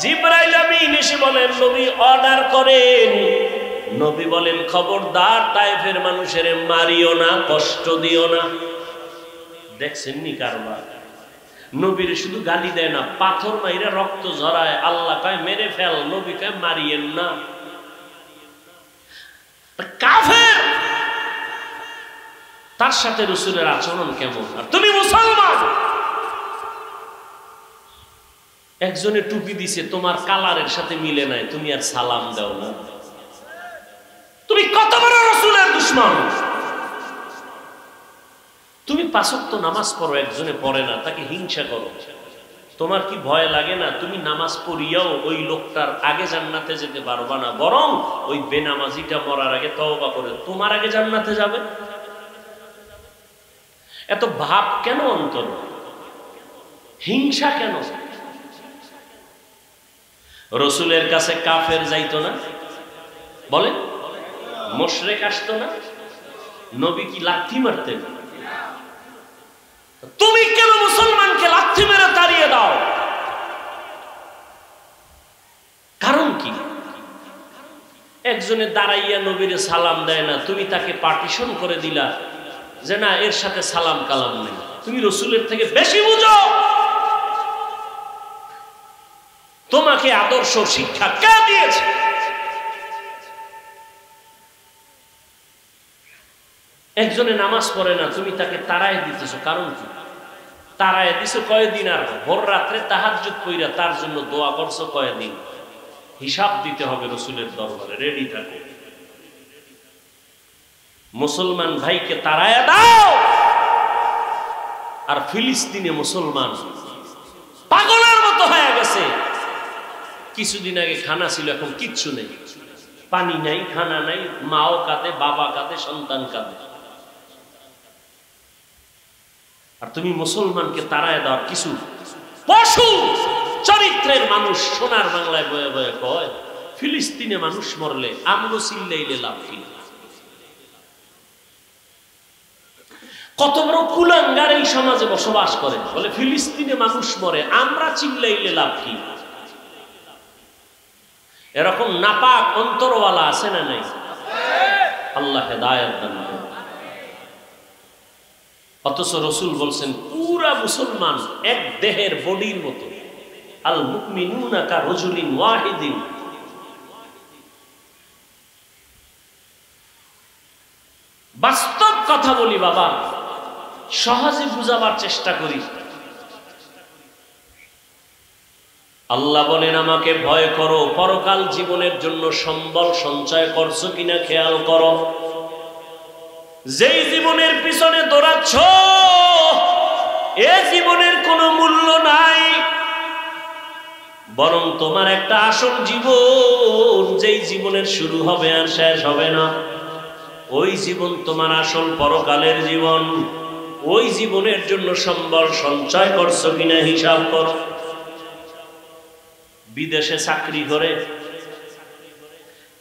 জিব্রাইল আমিন এসে বলেন নবী অর্ডার করেন। নবী বলেন খবরদার তায়েফের মানুষের মারিও না, কষ্ট দিও না। দেখছেন নি কারবার? নবীর শুধু গালি দেয় না, পাথর মাইরা রক্ত ঝরায়। আল্লাহ কয় মেরে ফেল, নবী কয় মারিয়েন না। কাফের, তার সাথে রাসূলের আচরণ কেমন? আর তুমি মুসলমান, একজনে টুপি দিছে, তোমার কালারের সাথে মিলে নাই, তুমি আর সালাম দাও না। তুমি কত বড় রাসূলের দুশমন। তুমি 5 ওয়াক্ত নামাজ পড়ো, একজনে পড়ে না, তাকে হিংসা করো। তোমার কি ভয় লাগে না? তুমি নামাজ পড়িয়াও ওই লোকটার আগে জান্নাতে যেতে পারবা না, বরং ওই বেনামাজিটা মরার আগে তওবা করে তোমার আগে জান্নাতে যাবে। এত ভাব কেন অন্তর, হিংসা কেন? রসুলের কাছে কাফের যাইতো না? বলেন, মুশরিক আসতো না? নবী কি লাথি মারতেন? তুমি কেন মুসলমানকে লাথি মেরে তাড়িয়ে দাও? কারণ কি? একজনে দাঁড়াইয়া নবীরে সালাম দেয় না, তুমি তাকে পার্টিশন করে দিলা যে না, এর সাথে সালাম কালাম নেই। তুমি রসুলের থেকে বেশি বুঝো। তোমাকে আদর্শ শিক্ষা কে দিয়েছে? একজনে নামাজ পড়ে না, তুমি তাকে তাড়ায় দিতেছো, কারণ কি? তাড়ায় দিছো কয়দিন, আর ভোর রাত্রে তাহাজ্জুদ পইরা তার জন্য দোয়া করছো কয়দিন? হিসাব দিতে হবে রসুলের দরবারে, রেডি থাকো। মুসলমান ভাইকে তাড়ায় দাও। আর ফিলিস্তিনে মুসলমান পাগলের মতো হয়ে গেছে। কিছুদিন আগে খানা ছিল, এখন কিচ্ছু নেই, পানি নাই, খানা নাই, মাও কাঁদে, বাবা কাঁদে, সন্তান কাঁদে। আর তুমি মুসলমানকে তাড়ায় দাও। কিছু পশু চরিত্রের মানুষ সোনার বাংলায় বয়ে বয়ে কয়, ফিলিস্তিনে মানুষ মরলে আমগো চিল্লাইলে লাভ কি? কত বড় কুলাঙ্গার এই সমাজে বসবাস করে, বলে ফিলিস্তিনে মানুষ মরে, আমরা চিল্লাইলে লাভ কি? এরকম নাপাক অন্তরওয়ালা আছে না নাই? আল্লাহ হেদায়েত দান করুন। অথচ রসুল বলছেন পুরা মুসলমান এক দেহের বডির মতো। আল মুমিনুনা কা রাজুলিন ওয়াহিদিন। বাস্তব কথা বলি বাবা, সহজে বুঝাবার চেষ্টা করি। আল্লাহ বলেন আমাকে ভয় করো, পরকাল জীবনের জন্য সম্বল সঞ্চয় করছো কিনা খেয়াল করো। যেই জীবনের পিছনে দৌড়াচ্ছ, এ জীবনের কোনো মূল্য নাই, বরং তোমার একটা আসল জীবন, যেই জীবনের শুরু হবে আর শেষ হবে না, ওই জীবন তোমার আসল পরকালের জীবন। ওই জীবনের জন্য সম্বল সঞ্চয় করছো কিনা হিসাব করো। বিদেশে চাকরি করে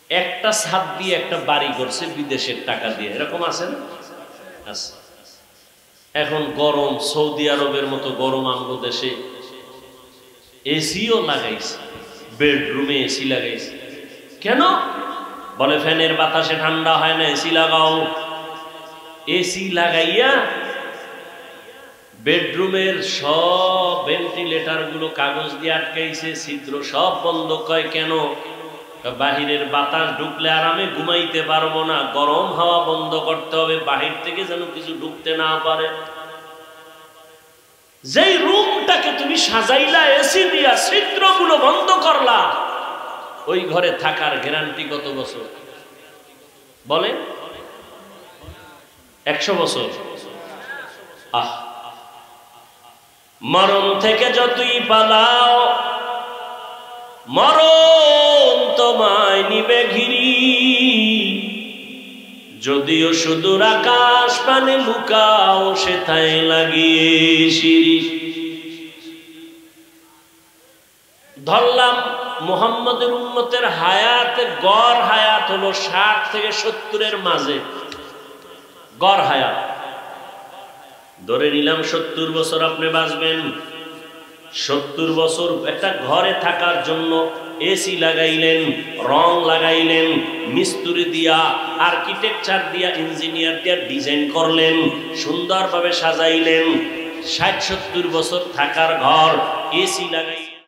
একটা ছাদ দিয়ে একটা বাড়ি করছে বিদেশের টাকা দিয়ে, এরকম আছে না? আছে। এখন গরম, সৌদি আরবের মতো গরম আমগো দেশে এসিও লাগাইছে, বেডরুমে এসি লাগাইছে। কেন? বলে ফ্যানের বাতাসে ঠান্ডা হয় না, এসি লাগাও। এসি লাগাইয়া বেডরুমের সব ভেন্টিলেটর গুলো কাগজ দিয়ে আটকাইছে, ছিদ্র সব বন্ধ। কয় কেন? বাহিরের বাতাস ঢুকলে আরামে ঘুমাইতে পারবো না, গরম হাওয়া বন্ধ করতে হবে, বাহির থেকে যেন কিছু ঢুকতে না পারে। যেই রুমটাকে তুমি সাজাইলা এসি দিয়া, ছিদ্রগুলো বন্ধ করলা, ওই ঘরে থাকার গ্যারান্টি কত বছর? বলেন 100 বছর। আহ, মরণ থেকে যতই পালাও, মরণ তোমায় নিবে ঘিরি। যদিও সুদূর আকাশ পানে লুকাও, সেথায় লাগিয়ে সিঁড়ি। ধরলাম মুহাম্মদের উম্মতের হায়াতের গড় হায়াত হলো 60 থেকে 70-এর মাঝে, গড় হায়াত। ধরে নিলাম 70 বছর আপনি বাঁচবেন। 70 বছর একটা ঘরে থাকার জন্য এসি লাগাইলেন, রং লাগাইলেন, মিস্ত্রি দিয়া, আর্কিটেকচার দিয়া, ইঞ্জিনিয়ার দিয়া ডিজাইন করলেন, সুন্দরভাবে সাজাইলেন। 60-70 বছর থাকার ঘর, এসি লাগাই